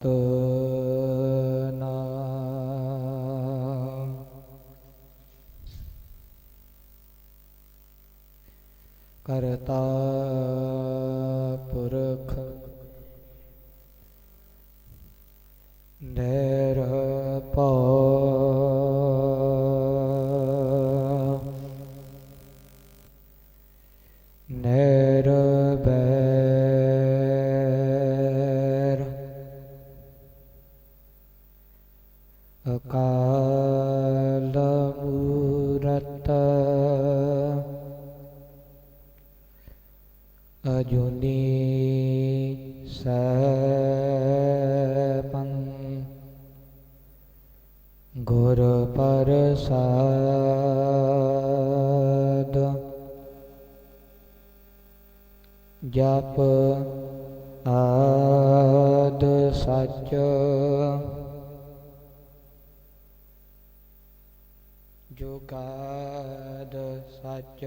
नाम करता पुरख निरपौ निरबैर अकाल मूरत अजुनी सैपं गुर प्रसाद जप आद सच जुगाद सच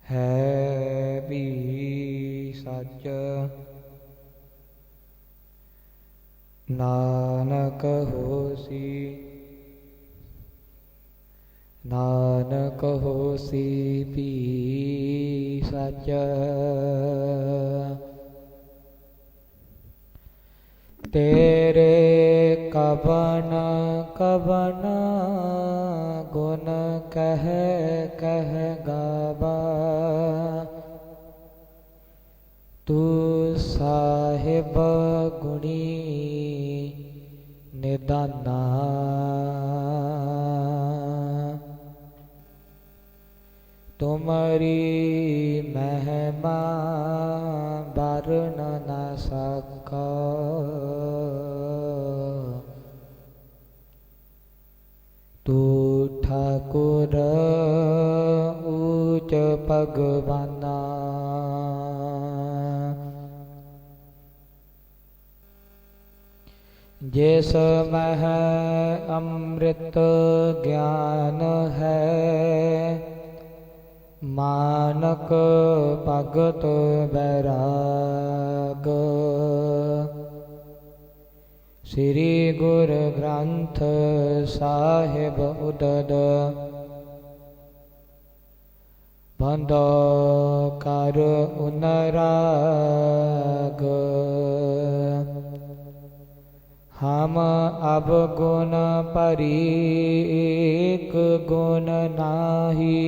है भी सच नानक होसी नानक होसी भी सच तेरे कवन कवन गुण कह कह गावा तू साहिब गुणी निदाना तुमरी महिमा वर्ण न सका तू ठाकुर ऊच भगवाना जिस मह अमृत ज्ञान है मानक भगत बैराग श्री गुरु ग्रंथ साहिब उदद बंदो कर उनराग हम अब गुण परीक गुण नाही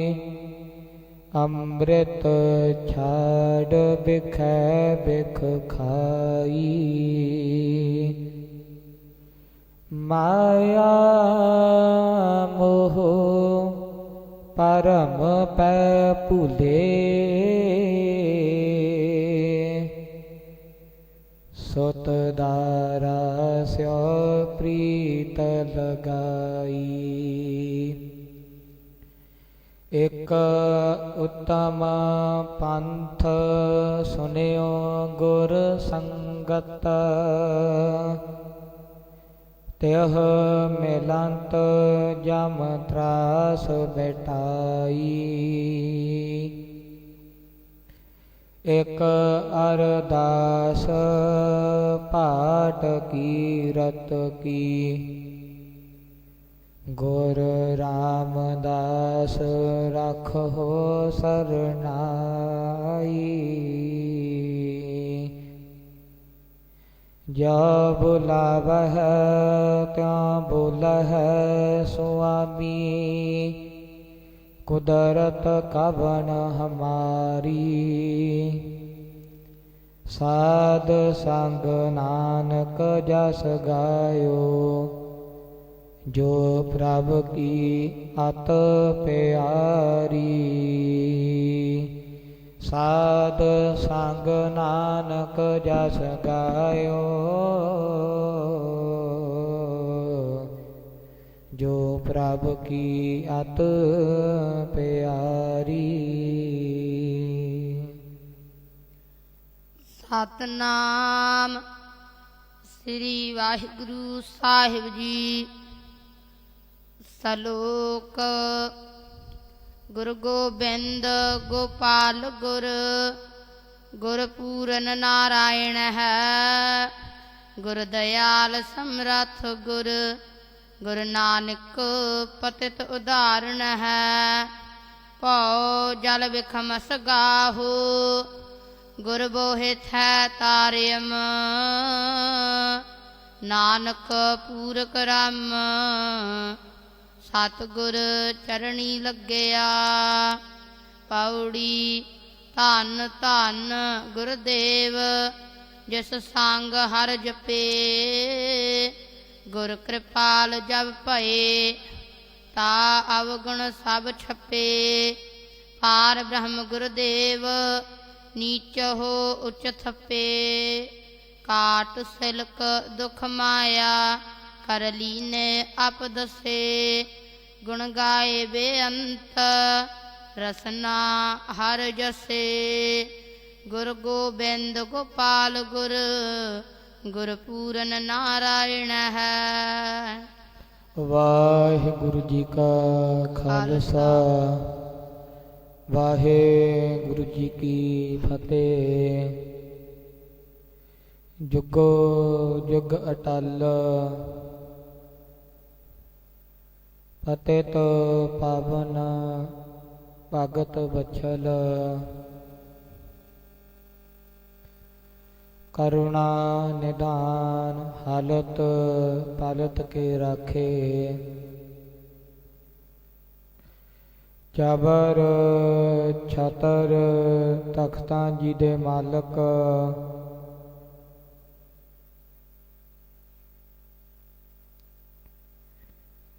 अमृत छाड़ बिख बिख खाई माया मोह परम पै भूले सुत दारा स्यो प्रीत लगाई एक उत्तम पंथ सुनियो गुर संगत त्यह मिलंत जम त्रास बेटाई एक अरदास पाठ कीरत की गुर रामदास रखो सरनाई जो बुलावह त्यों बुलह स्वामी कुदरत कवन हमारी साध संग नानक जस गायो जो प्रभु की अत प्यारी साध संग नानक जस गायो जो प्रभु की अत प्यारी। सतनाम श्री वाहिगुरु साहिब जी। सलोक गुरु गोबिंद गोपाल गुर ਗੁਰ ਪੂਰਨ ਨਾਰਾਇਣ ਹੈ। ਗੁਰ ਦਇਆਲ ਸਮਰੱਥ ਗੁਰ, ਗੁਰ ਨਾਨਕ ਪਤਿਤ ਉਦਾਹਰਣ ਹੈ। ਭਉ ਜਲ ਵਿਖਮਸ ਗਾਹੋ, ਗੁਰ ਬੋਹਿ ਥੈ ਤਾਰਿਅਮ। ਨਾਨਕ ਪੂਰਕ ਰਾਮ, ਸਤਿਗੁਰ ਚਰਣੀ ਲੱਗਿਆ। ਪੌੜੀ ਧੰਨ ਧੰਨ ਗੁਰਦੇਵ, ਜਿਸ ਸੰਗ ਹਰਿ ਜਪੇ। ਗੁਰ ਕਿਰਪਾਲ ਜਬ ਭਏ, ਤਾ ਅਵਗੁਣ ਸਭ ਛਪੇ। ਪਾਰ ਬ੍ਰਹਮ ਗੁਰਦੇਵ, ਨੀਚ ਹੋ ਉਚ ਥਪੇ। ਕਾਟ ਸਿਲਕ ਦੁਖ ਮਾਇਆ, ਕਰ ਲੀਨੇ ਆਪ ਦਸੇ। ਗੁਣ ਗਾਏ ਬੇਅੰਤ, ਰਸਨਾ ਹਰ ਜਸੇ। ਗੁਰ ਗੋਬਿੰਦ ਗੋਪਾਲ ਗੁਰ, ਗੁਰ ਪੂਰਨ ਨਾਰਾਇਣ ਹੈ। ਵਾਹਿਗੁਰੂ ਜੀ ਕਾ ਖਾਲਸਾ, ਵਾਹਿਗੁਰੂ ਜੀ ਕੀ ਫਤਿਹ। ਜੁਗੋ ਜੁਗ ਅਟਲ, ਪਤਿਤ ਪਾਵਨ ਭਗਤ ਵਛਲ। ਕਰੁਣਾ ਨਿਧਾਨ, ਹਾਲਤ ਪਾਲਤ ਕੇ ਰਾਖੇ। ਚਾਬਰ ਛਤਰ ਤਖਤਾਂ ਜੀ ਦੇ ਮਾਲਕ।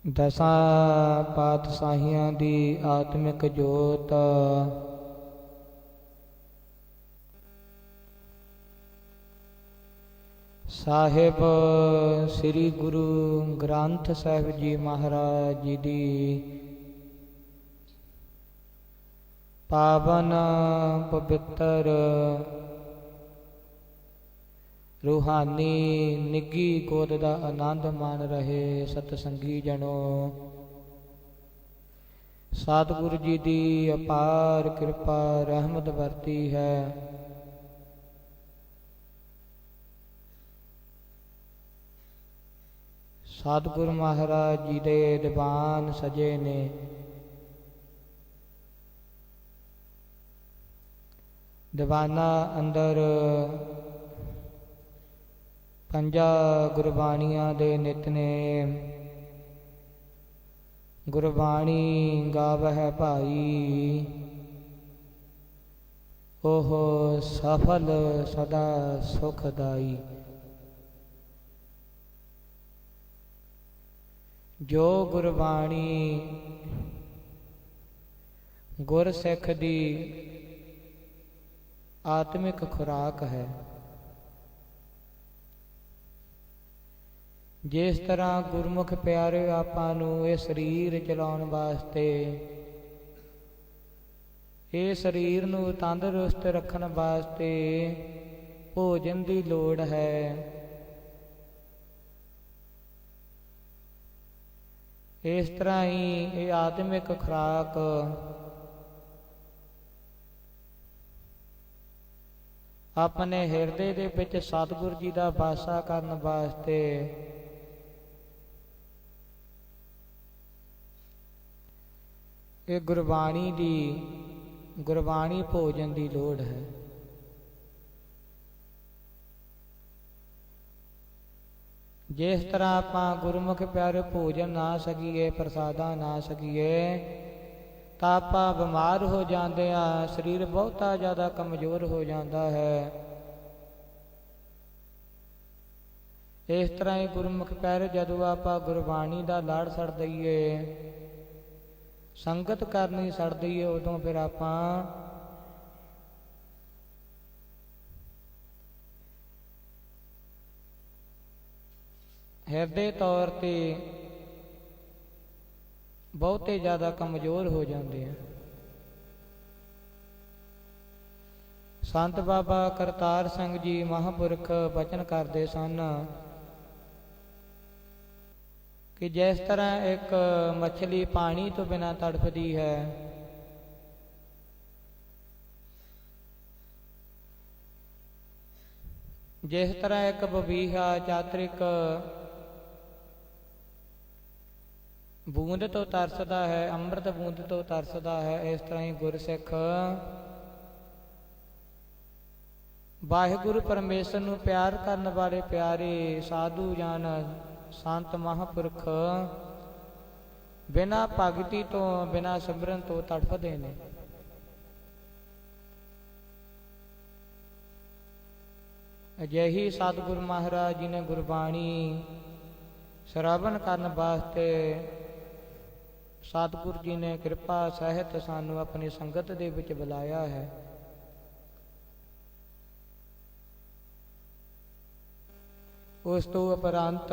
ਦਸਾਂ ਪਾਤਸ਼ਾਹੀਆਂ ਦੀ ਆਤਮਿਕ ਜੋਤ। ਸਾਹਿਬ ਸ੍ਰੀ ਗੁਰੂ ਗ੍ਰੰਥ ਸਾਹਿਬ ਜੀ ਮਹਾਰਾਜ ਜੀ ਦੀ ਪਾਵਨ ਪਵਿੱਤਰ ਰੂਹਾਨੀ ਨਿੱਘੀ ਗੋਦ ਦਾ ਆਨੰਦ ਮਾਣ ਰਹੇ ਸਤਸੰਗੀ ਜਨੋ। ਸਤਿਗੁਰੂ ਜੀ ਦੀ ਅਪਾਰ ਕਿਰਪਾ ਰਹਿਮਤ ਵਰਤੀ ਹੈ। ਸਤਿਗੁਰੂ ਮਹਾਰਾਜ ਜੀ ਦੇ ਦੀਵਾਨ ਸਜੇ ਨੇ। ਦੀਵਾਨਾਂ ਅੰਦਰ ਪੰਜਾਂ ਗੁਰਬਾਣੀਆਂ ਦੇ ਨਿਤਨੇਮ। ਗੁਰਬਾਣੀ ਗਾਵਹਿ ਭਾਈ, ਉਹ ਸਫਲ ਸਦਾ ਸੁਖਦਾਈ। ਜੋ ਗੁਰਬਾਣੀ ਗੁਰਸਿੱਖ ਦੀ ਆਤਮਿਕ ਖੁਰਾਕ ਹੈ। ਜਿਸ ਤਰ੍ਹਾਂ ਗੁਰਮੁਖ ਪਿਆਰੇ ਆਪਾਂ ਨੂੰ ਇਹ ਸਰੀਰ ਚਲਾਉਣ ਵਾਸਤੇ, ਇਹ ਸਰੀਰ ਨੂੰ ਤੰਦਰੁਸਤ ਰੱਖਣ ਵਾਸਤੇ ਭੋਜਨ ਦੀ ਲੋੜ ਹੈ, ਇਸ ਤਰ੍ਹਾਂ ਹੀ ਇਹ ਆਤਮਿਕ ਖੁਰਾਕ ਆਪਣੇ ਹਿਰਦੇ ਦੇ ਵਿੱਚ ਸਤਿਗੁਰੂ ਜੀ ਦਾ ਵਾਸਾ ਕਰਨ ਵਾਸਤੇ ਇਹ ਗੁਰਬਾਣੀ ਭੋਜਨ ਦੀ ਲੋੜ ਹੈ। ਜਿਸ ਤਰ੍ਹਾਂ ਆਪਾਂ ਗੁਰਮੁਖ ਪਿਆਰੇ ਭੋਜਨ ਨਾ ਸਕੀਏ, ਪ੍ਰਸਾਦਾ ਨਾ ਸਕੀਏ, ਤਾਂ ਆਪਾਂ ਬਿਮਾਰ ਹੋ ਜਾਂਦੇ ਹਾਂ, ਸਰੀਰ ਬਹੁਤਾ ਜ਼ਿਆਦਾ ਕਮਜ਼ੋਰ ਹੋ ਜਾਂਦਾ ਹੈ। ਇਸ ਤਰ੍ਹਾਂ ਹੀ ਗੁਰਮੁਖ ਪਿਆਰੇ ਜਦੋਂ ਆਪਾਂ ਗੁਰਬਾਣੀ ਦਾ ਲਾੜ ਛੱਡ ਦਈਏ, ਸੰਗਤ ਕਰਨੀ ਛੱਡ ਦਈਏ, ਉਦੋਂ ਫਿਰ ਆਪਾਂ ਹਿਰਦੇ ਤੌਰ ਤੇ ਬਹੁਤੇ ਜ਼ਿਆਦਾ ਕਮਜ਼ੋਰ ਹੋ ਜਾਂਦੇ ਆ। ਸੰਤ ਬਾਬਾ ਕਰਤਾਰ ਸਿੰਘ ਜੀ ਮਹਾਂਪੁਰਖ ਬਚਨ ਕਰਦੇ ਸਨ ਕਿ ਜਿਸ ਤਰ੍ਹਾਂ ਇੱਕ ਮੱਛਲੀ ਪਾਣੀ ਤੋਂ ਬਿਨਾਂ ਤੜਫਦੀ ਹੈ, ਜਿਸ ਤਰ੍ਹਾਂ ਇੱਕ ਬਬੀਹਾ ਚਾਤਰਿਕ ਬੂੰਦ ਤੋਂ ਤਰਸਦਾ ਹੈ, ਅੰਮ੍ਰਿਤ ਬੂੰਦ ਤੋਂ ਤਰਸਦਾ ਹੈ, ਇਸ ਤਰ੍ਹਾਂ ਹੀ ਗੁਰਸਿੱਖ ਵਾਹਿਗੁਰੂ ਪਰਮੇਸ਼ਰ ਨੂੰ ਪਿਆਰ ਕਰਨ ਵਾਲੇ ਪਿਆਰੇ ਸਾਧੂ ਜਨ ਸੰਤ ਮਹਾਂਪੁਰਖ ਬਿਨਾਂ ਭਗਤੀ ਤੋਂ ਬਿਨਾਂ ਸਿਮਰਨ ਤੋਂ ਤੜਫਦੇ ਨੇ। ਅਜਿਹੀ ਸਤਿਗੁਰੂ ਮਹਾਰਾਜ ਜੀ ਨੇ ਗੁਰਬਾਣੀ ਸ਼ਰਵਣ ਕਰਨ ਵਾਸਤੇ ਸਤਿਗੁਰੂ ਜੀ ਨੇ ਕਿਰਪਾ ਸਹਿਤ ਸਾਨੂੰ ਆਪਣੀ ਸੰਗਤ ਦੇ ਵਿੱਚ ਬੁਲਾਇਆ ਹੈ। ਉਸ ਤੋਂ ਉਪਰੰਤ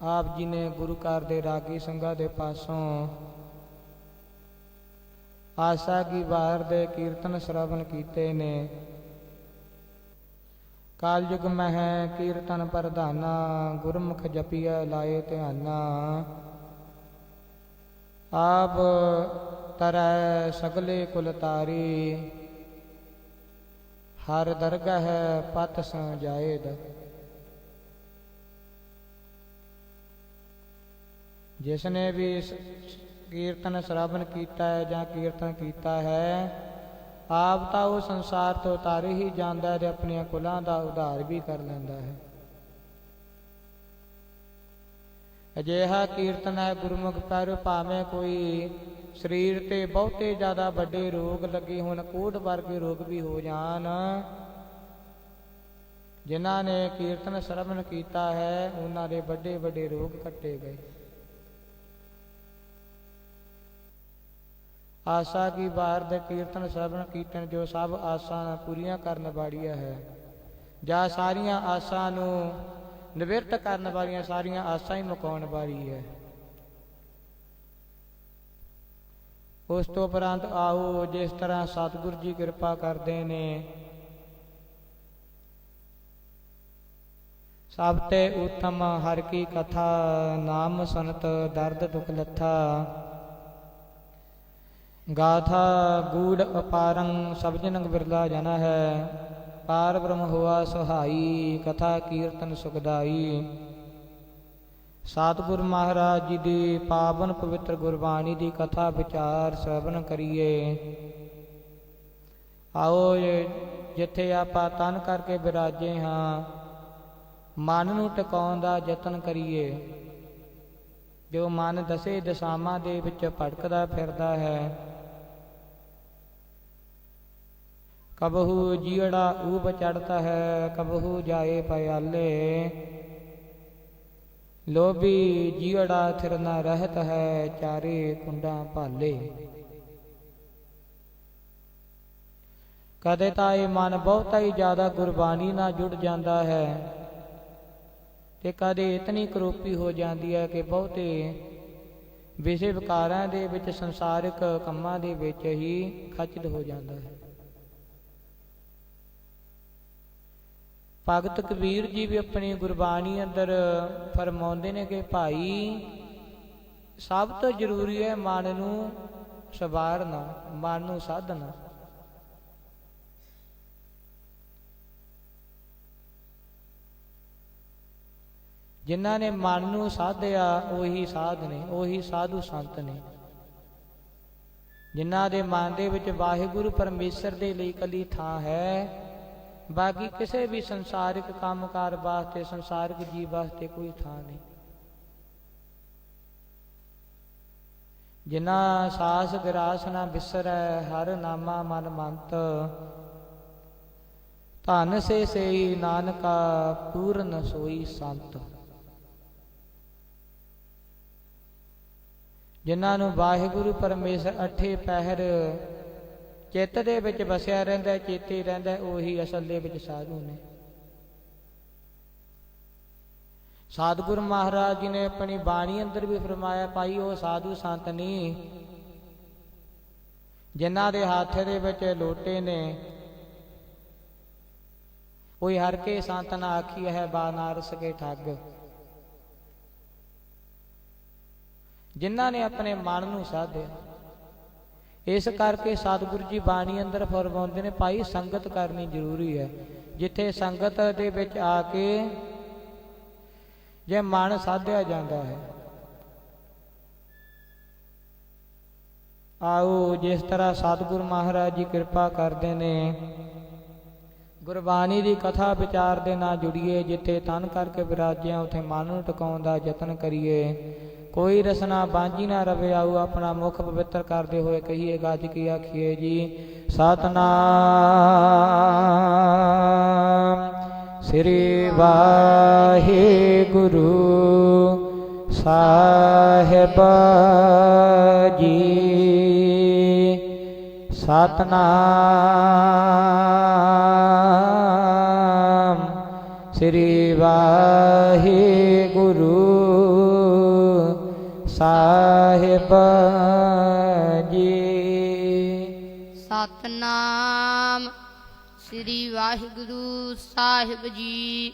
ਆਪ ਜੀ ਨੇ ਗੁਰੂ ਘਰ ਦੇ ਰਾਗੀ ਸੰਗਾਂ ਦੇ ਪਾਸੋਂ ਆਸਾ ਕੀ ਵਾਰ ਦੇ ਕੀਰਤਨ ਸ਼ਰਵਣ ਕੀਤੇ ਨੇ। ਕਾਲਯੁਗ ਮਹਿ ਕੀਰਤਨ ਪ੍ਰਧਾਨਾ, ਗੁਰਮੁਖ ਜਪੀਐ ਲਾਏ ਧਿਆਨਾ। ਆਪ ਤਰੈ ਸਗਲੇ ਕੁਲ ਤਾਰੀ, ਹਰ ਦਰਗਹ ਪਤ ਸੰ ਜਾਏਦ। ਜਿਸ ਨੇ ਵੀ ਕੀਰਤਨ ਸ਼ਰਵਣ ਕੀਤਾ ਹੈ ਜਾਂ ਕੀਰਤਨ ਕੀਤਾ ਹੈ, ਆਪ ਤਾਂ ਉਹ ਸੰਸਾਰ ਤੋਂ ਤਾਰੇ ਹੀ ਜਾਂਦਾ ਹੈ ਤੇ ਆਪਣੀਆਂ ਕੁਲਾਂ ਦਾ ਉਧਾਰ ਵੀ ਕਰ ਲੈਂਦਾ ਹੈ। ਅਜਿਹਾ ਕੀਰਤਨ ਹੈ ਗੁਰਮੁਖ ਪਿਆਰਿਓ, ਭਾਵੇਂ ਕੋਈ ਸਰੀਰ ਤੇ ਬਹੁਤੇ ਜ਼ਿਆਦਾ ਵੱਡੇ ਰੋਗ ਲੱਗੇ ਹੋਣ, ਕੋਢ ਵਰਗੇ ਰੋਗ ਵੀ ਹੋ ਜਾਣ, ਜਿਨ੍ਹਾਂ ਨੇ ਕੀਰਤਨ ਸ਼ਰਵਣ ਕੀਤਾ ਹੈ ਉਹਨਾਂ ਦੇ ਵੱਡੇ ਵੱਡੇ ਰੋਗ ਕੱਟੇ ਗਏ। ਆਸਾ ਕੀ ਵਾਰ ਦੇ ਕੀਰਤਨ ਸ਼ਰਵਣ ਕੀਰਤਨ ਜੋ ਸਭ ਆਸਾਂ ਪੂਰੀਆਂ ਕਰਨ ਵਾਲੀਆਂ ਹੈ, ਜਾਂ ਸਾਰੀਆਂ ਆਸਾਂ ਨੂੰ ਨਿਵਰਤ ਕਰਨ ਵਾਲੀਆਂ, ਸਾਰੀਆਂ ਆਸਾਂ ਹੀ ਮੁਕਾਉਣ ਵਾਲੀ ਹੈ। ਉਸ ਤੋਂ ਉਪਰੰਤ ਆਓ ਜਿਸ ਤਰ੍ਹਾਂ ਸਤਿਗੁਰੂ ਜੀ ਕਿਰਪਾ ਕਰਦੇ ਨੇ, ਸਭ ਤੇ ਉੱਤਮ ਹਰਿ ਕੀ ਕਥਾ, ਨਾਮ ਸੁਨਤ ਦਰਦ ਦੁਖ ਲੱਥਾ। ਗਾਥਾ ਗੂੜ ਅਪਾਰੰ ਸਭ ਜਨਕ ਬਿਰਲਾ ਜਨਾ ਹੈ, ਪਾਰ ਬ੍ਰਹਮ ਹੋਆ ਸਹਾਈ, ਕਥਾ ਕੀਰਤਨ ਸੁਖਦਾਈ। ਸਤਿਗੁਰੂ ਮਹਾਰਾਜ ਜੀ ਦੀ ਪਾਵਨ ਪਵਿੱਤਰ ਗੁਰਬਾਣੀ ਦੀ ਕਥਾ ਵਿਚਾਰ ਸ਼ਰਵਣ ਕਰੀਏ। ਆਓ ਜਿੱਥੇ ਆਪਾਂ ਤਨ ਕਰਕੇ ਬਿਰਾਜੇ ਹਾਂ, ਮਨ ਨੂੰ ਟਿਕਾਉਣ ਦਾ ਯਤਨ ਕਰੀਏ। ਜੋ ਮਨ ਦਸੇ ਦਿਸ਼ਾਵਾਂ ਦੇ ਵਿੱਚ ਭਟਕਦਾ ਫਿਰਦਾ ਹੈ, ਕਬਹੂ ਜੀੜਾ ਊਬ ਚੜ੍ਹਤਾ ਹੈ, ਕਬਹੂ ਜਾਏ ਪਿਆਲੇ। ਲੋਭੀ ਜੀੜਾ ਥਿਰ ਨਾ ਰਹਿਤ ਹੈ, ਚਾਰੇ ਕੁੰਡਾਂ ਭਾਲੇ। ਕਦੇ ਤਾਂ ਇਹ ਮਨ ਬਹੁਤਾ ਹੀ ਜ਼ਿਆਦਾ ਗੁਰਬਾਣੀ ਨਾਲ ਜੁੜ ਜਾਂਦਾ ਹੈ, ਤੇ ਕਦੇ ਇਤਨੀ ਕਰੋਪੀ ਹੋ ਜਾਂਦੀ ਹੈ ਕਿ ਬਹੁਤੇ ਵਿਸ਼ੇ ਵਿਕਾਰਾਂ ਦੇ ਵਿੱਚ, ਸੰਸਾਰਿਕ ਕੰਮਾਂ ਦੇ ਵਿੱਚ ਹੀ ਖਚਿਤ ਹੋ ਜਾਂਦਾ ਹੈ। ਭਗਤ ਕਬੀਰ ਜੀ ਵੀ ਆਪਣੀ ਗੁਰਬਾਣੀ ਅੰਦਰ ਫਰਮਾਉਂਦੇ ਨੇ ਕਿ ਭਾਈ ਸਭ ਤੋਂ ਜ਼ਰੂਰੀ ਹੈ ਮਨ ਨੂੰ ਸਵਾਰਨਾ, ਮਨ ਨੂੰ ਸਾਧਨਾ। ਜਿਨ੍ਹਾਂ ਨੇ ਮਨ ਨੂੰ ਸਾਧਿਆ ਉਹੀ ਸਾਧ ਨੇ, ਉਹੀ ਸਾਧੂ ਸੰਤ ਨੇ। ਜਿਨ੍ਹਾਂ ਦੇ ਮਨ ਦੇ ਵਿੱਚ ਵਾਹਿਗੁਰੂ ਪਰਮੇਸ਼ਰ ਦੇ ਲਈ ਇਕੱਲੀ ਥਾਂ ਹੈ, ਬਾਕੀ ਕਿਸੇ ਵੀ ਸੰਸਾਰਿਕ ਕੰਮਕਾਰ ਵਾਸਤੇ, ਸੰਸਾਰਿਕ ਜੀਵ ਵਾਸਤੇ ਕੋਈ ਥਾਂ ਨਹੀਂ। ਜਿਨ੍ਹਾਂ ਸਾਸ ਗਰਾਸ ਨਾ ਬਿਸਰੈ, ਹਰ ਨਾਮਾ ਮਨ ਮੰਤ। ਧਨ ਸੇ ਸੇਈ ਨਾਨਕਾ, ਪੂਰਨ ਸੋਈ ਸੰਤ। ਜਿਨ੍ਹਾਂ ਨੂੰ ਵਾਹਿਗੁਰੂ ਪਰਮੇਸ਼ਰ ਅਠੇ ਪਹਿਰ ਚਿੱਤ ਦੇ ਵਿੱਚ ਵਸਿਆ ਰਹਿੰਦਾ, ਚੇਤੇ ਰਹਿੰਦਾ, ਉਹੀ ਅਸਲ ਦੇ ਵਿੱਚ ਸਾਧੂ ਨੇ। ਸਤਿਗੁਰੂ ਮਹਾਰਾਜ ਜੀ ਨੇ ਆਪਣੀ ਬਾਣੀ ਅੰਦਰ ਵੀ ਫਰਮਾਇਆ, ਭਾਈ ਉਹ ਸਾਧੂ ਸੰਤ ਨਹੀਂ ਜਿਨ੍ਹਾਂ ਦੇ ਹੱਥ ਦੇ ਵਿੱਚ ਲੋਟੇ ਨੇ। ਕੋਈ ਹਰ ਕੇ ਸੰਤ ਨਾ ਆਖੀ ਹੈ, ਬਾਨਾਰਸ ਕੇ ਠੱਗ। ਜਿਨ੍ਹਾਂ ਨੇ ਆਪਣੇ ਮਨ ਨੂੰ ਸਾਧਿਆ। ਇਸ ਕਰਕੇ ਸਤਿਗੁਰੂ ਜੀ ਬਾਣੀ ਅੰਦਰ ਫਰਮਾਉਂਦੇ ਨੇ, ਭਾਈ ਸੰਗਤ ਕਰਨੀ ਜ਼ਰੂਰੀ ਹੈ। ਜਿੱਥੇ ਸੰਗਤ ਦੇ ਵਿੱਚ ਆ ਕੇ ਜੇ ਮਨ ਸਾਧਿਆ ਜਾਂਦਾ ਹੈ। ਆਓ ਜਿਸ ਤਰ੍ਹਾਂ ਸਤਿਗੁਰੂ ਮਹਾਰਾਜ ਜੀ ਕਿਰਪਾ ਕਰਦੇ ਨੇ, ਗੁਰਬਾਣੀ ਦੀ ਕਥਾ ਵਿਚਾਰ ਦੇ ਨਾਲ ਜੁੜੀਏ। ਜਿੱਥੇ ਤਨ ਕਰਕੇ ਵਿਰਾਜਿਆ ਉੱਥੇ ਮਨ ਨੂੰ ਟਿਕਾਉਣ ਦਾ ਯਤਨ ਕਰੀਏ। ਕੋਈ ਰਸਨਾ ਬਾਂਝੀ ਨਾ ਰਵੇ। ਆਓ ਆਪਣਾ ਮੁਖ ਪਵਿੱਤਰ ਕਰਦੇ ਹੋਏ ਕਹੀਏ, ਗੱਜ ਕੀ ਆਖੀਏ ਜੀ। ਸਤਨਾਮ ਸ੍ਰੀ ਵਾਹਿਗੁਰੂ ਸਾਹਿਬ ਜੀ। ਸਤਨਾਮ ਸ੍ਰੀ ਵਾਹਿਗੁਰੂ ਸਾਹਿਬ ਜੀ। ਸਤਨਾਮ ਸ੍ਰੀ ਵਾਹਿਗੁਰੂ ਸਾਹਿਬ ਜੀ।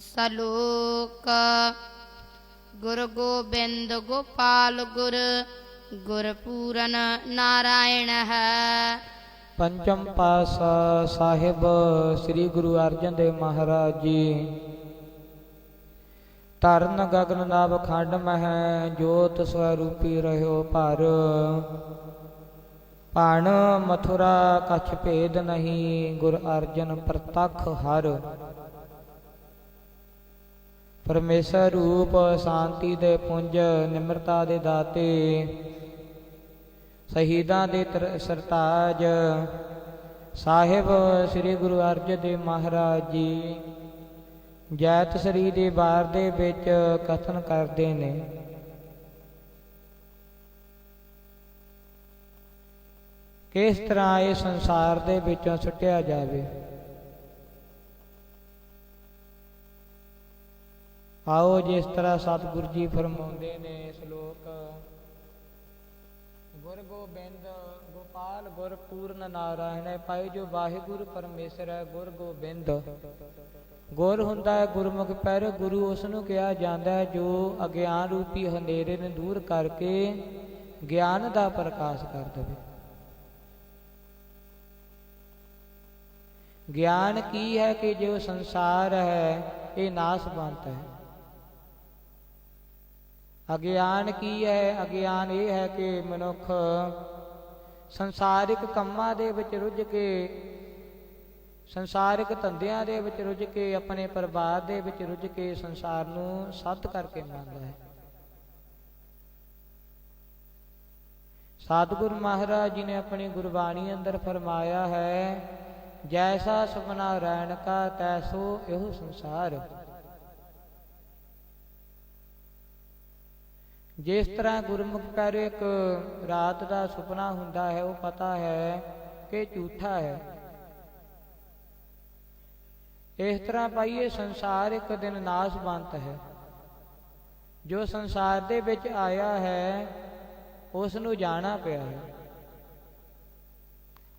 ਸਲੋਕ ਗੁਰ ਗੋਬਿੰਦ ਗੋਪਾਲ ਗੁਰ ਗੁਰਪੂਰਨ ਨਾਰਾਇਣ ਹੈ। ਪੰਚਮ ਪਾਤਸ਼ਾਹ ਸਾਹਿਬ ਸ੍ਰੀ ਗੁਰੂ ਅਰਜਨ ਦੇਵ ਮਹਾਰਾਜ ਜੀ। ਧਰਨ ਗਗਨ ਨਭ ਖੰਡ ਮਹਿ ਜੋਤ ਸਵਰੂਪੀ ਰਹਿਓ ਭਰ। ਭਣ ਮਥੁਰਾ ਕਛ ਭੇਦ ਨਹੀਂ ਗੁਰ ਅਰਜਨ ਪ੍ਰਤੱਖ ਹਰ। ਪਰਮੇਸ਼ਰ ਰੂਪ ਸ਼ਾਂਤੀ ਦੇ ਪੁੰਜ ਨਿਮਰਤਾ ਦੇ ਦਾਤੇ ਸ਼ਹੀਦਾਂ ਦੇ ਸਰਤਾਜ ਸਾਹਿਬ ਸ੍ਰੀ ਗੁਰੂ ਅਰਜਨ ਦੇਵ ਮਹਾਰਾਜ ਜੀ ਜੈਤ ਸ੍ਰੀ ਦੇ ਬਾਰ ਦੇ ਵਿੱਚ ਕਥਨ ਕਰਦੇ ਨੇ। ਕਿਸ ਤਰ੍ਹਾਂ ਇਹ ਸੰਸਾਰ ਦੇ ਵਿੱਚੋਂ ਸੁੱਟਿਆ ਜਾਵੇ। ਆਓ ਜਿਸ ਤਰ੍ਹਾਂ ਸਤਿਗੁਰੂ ਜੀ ਫਰਮਾਉਂਦੇ ਨੇ ਸ਼ਲੋਕ। ਗੁਰ ਗੋਬਿੰਦ ਗੋਪਾਲ ਗੁਰ ਪੂਰਨ ਨਾਰਾਇਣ ਹੈ। ਭਾਈ ਜੋ ਵਾਹਿਗੁਰੂ ਪਰਮੇਸ਼ਰ ਹੈ, ਗੁਰ ਗੋਬਿੰਦ। ਗੁਰ ਹੁੰਦਾ ਹੈ ਗੁਰਮੁਖ ਪਿਆਰੇ। ਗੁਰੂ ਉਸ ਨੂੰ ਕਿਹਾ ਜਾਂਦਾ ਹੈ ਜੋ ਅਗਿਆਨ ਰੂਪੀ ਹਨੇਰੇ ਨੂੰ ਦੂਰ ਕਰਕੇ ਗਿਆਨ ਦਾ ਪ੍ਰਕਾਸ਼ ਕਰ ਦੇਵੇ। ਗਿਆਨ ਕੀ ਹੈ ਕਿ ਜੋ ਸੰਸਾਰ ਹੈ ਇਹ ਨਾਸਵੰਤ ਹੈ। ਅਗਿਆਨ ਕੀ ਹੈ? ਅਗਿਆਨ ਇਹ ਹੈ ਕਿ ਮਨੁੱਖ ਸੰਸਾਰਿਕ ਕੰਮਾਂ ਦੇ ਵਿੱਚ ਰੁੱਝ ਕੇ, ਸੰਸਾਰਿਕ ਧੰਦਿਆਂ ਦੇ ਵਿੱਚ ਰੁੱਝ ਕੇ, ਆਪਣੇ ਪਰਿਵਾਰ ਦੇ ਵਿੱਚ ਰੁੱਝ ਕੇ ਸੰਸਾਰ ਨੂੰ ਸੱਤ ਕਰਕੇ ਮੰਨਦਾ ਹੈ। ਸਤਿਗੁਰੂ ਮਹਾਰਾਜ ਜੀ ਨੇ ਆਪਣੀ ਗੁਰਬਾਣੀ ਅੰਦਰ ਫਰਮਾਇਆ ਹੈ, ਜੈਸਾ ਸੁਪਨਾ ਰੈਣ ਕਾ ਤੈਸੋ ਇਹੋ ਸੰਸਾਰ। ਜਿਸ ਤਰ੍ਹਾਂ ਗੁਰਮੁਖ ਪਿਆਰੇ ਇੱਕ ਰਾਤ ਦਾ ਸੁਪਨਾ ਹੁੰਦਾ ਹੈ, ਉਹ ਪਤਾ ਹੈ ਕਿ ਝੂਠਾ ਹੈ। ਇਸ ਤਰ੍ਹਾਂ ਪਾਈਏ ਸੰਸਾਰ ਇੱਕ ਦਿਨ ਨਾਸਵੰਤ ਹੈ। ਜੋ ਸੰਸਾਰ ਦੇ ਵਿੱਚ ਆਇਆ ਹੈ ਉਸ ਨੂੰ ਜਾਣਾ ਪਿਆ ਹੈ।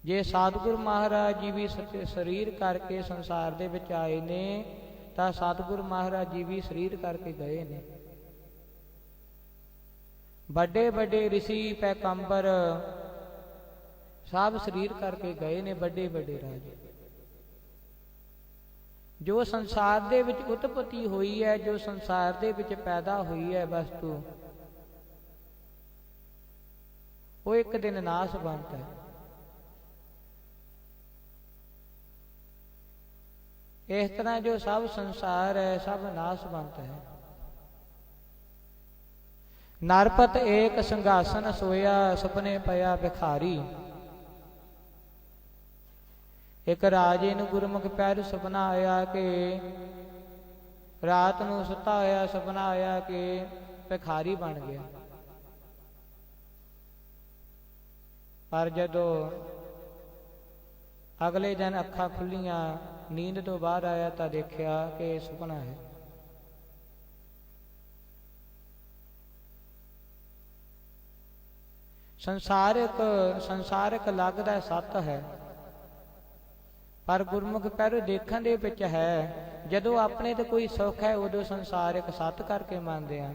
ਜੇ ਸਤਿਗੁਰੂ ਮਹਾਰਾਜ ਜੀ ਵੀ ਸਰੀਰ ਕਰਕੇ ਸੰਸਾਰ ਦੇ ਵਿੱਚ ਆਏ ਨੇ ਤਾਂ ਸਤਿਗੁਰੂ ਮਹਾਰਾਜ ਜੀ ਵੀ ਸਰੀਰ ਕਰਕੇ ਗਏ ਨੇ। ਵੱਡੇ ਵੱਡੇ ਰਿਸ਼ੀ ਪੈਗੰਬਰ ਸਭ ਸਰੀਰ ਕਰਕੇ ਗਏ ਨੇ। ਵੱਡੇ ਵੱਡੇ ਰਾਜੇ ਜੋ ਸੰਸਾਰ ਦੇ ਵਿੱਚ ਉਤਪਤੀ ਹੋਈ ਹੈ, ਜੋ ਸੰਸਾਰ ਦੇ ਵਿੱਚ ਪੈਦਾ ਹੋਈ ਹੈ ਵਸਤੂ, ਉਹ ਇੱਕ ਦਿਨ ਨਾਸਵੰਤ ਹੈ। ਇਸ ਤਰ੍ਹਾਂ ਜੋ ਸਭ ਸੰਸਾਰ ਹੈ ਸਭ ਨਾਸਵੰਤ ਹੈ। ਨਰਪਤ ਏਕ ਸਿੰਘਾਸਨ ਸੋਇਆ ਸੁਪਨੇ ਪਿਆ ਭਿਖਾਰੀ। ਇੱਕ ਰਾਜੇ ਨੂੰ ਗੁਰਮੁਖ ਪਿਆਰੇ ਸੁਪਨਾ ਆਇਆ ਕਿ ਰਾਤ ਨੂੰ ਸੁੱਤਾ ਹੋਇਆ ਸੁਪਨਾ ਆਇਆ ਕਿ ਭਿਖਾਰੀ ਬਣ ਗਿਆ। ਪਰ ਜਦੋਂ ਅਗਲੇ ਦਿਨ ਅੱਖਾਂ ਖੁੱਲੀਆਂ, ਨੀਂਦ ਤੋਂ ਬਾਹਰ ਆਇਆ ਤਾਂ ਦੇਖਿਆ ਕਿ ਇਹ ਸੁਪਨਾ ਹੈ। ਸੰਸਾਰਿਕ ਲੱਗਦਾ ਸੱਤ ਹੈ, ਪਰ ਗੁਰਮੁਖ ਪਿਆਰੇ ਦੇਖਣ ਦੇ ਵਿੱਚ ਹੈ। ਜਦੋਂ ਆਪਣੇ ਤੇ ਕੋਈ ਸੁੱਖ ਹੈ ਉਦੋਂ ਸੰਸਾਰਿਕ ਸੱਤ ਕਰਕੇ ਮੰਨਦੇ ਆ।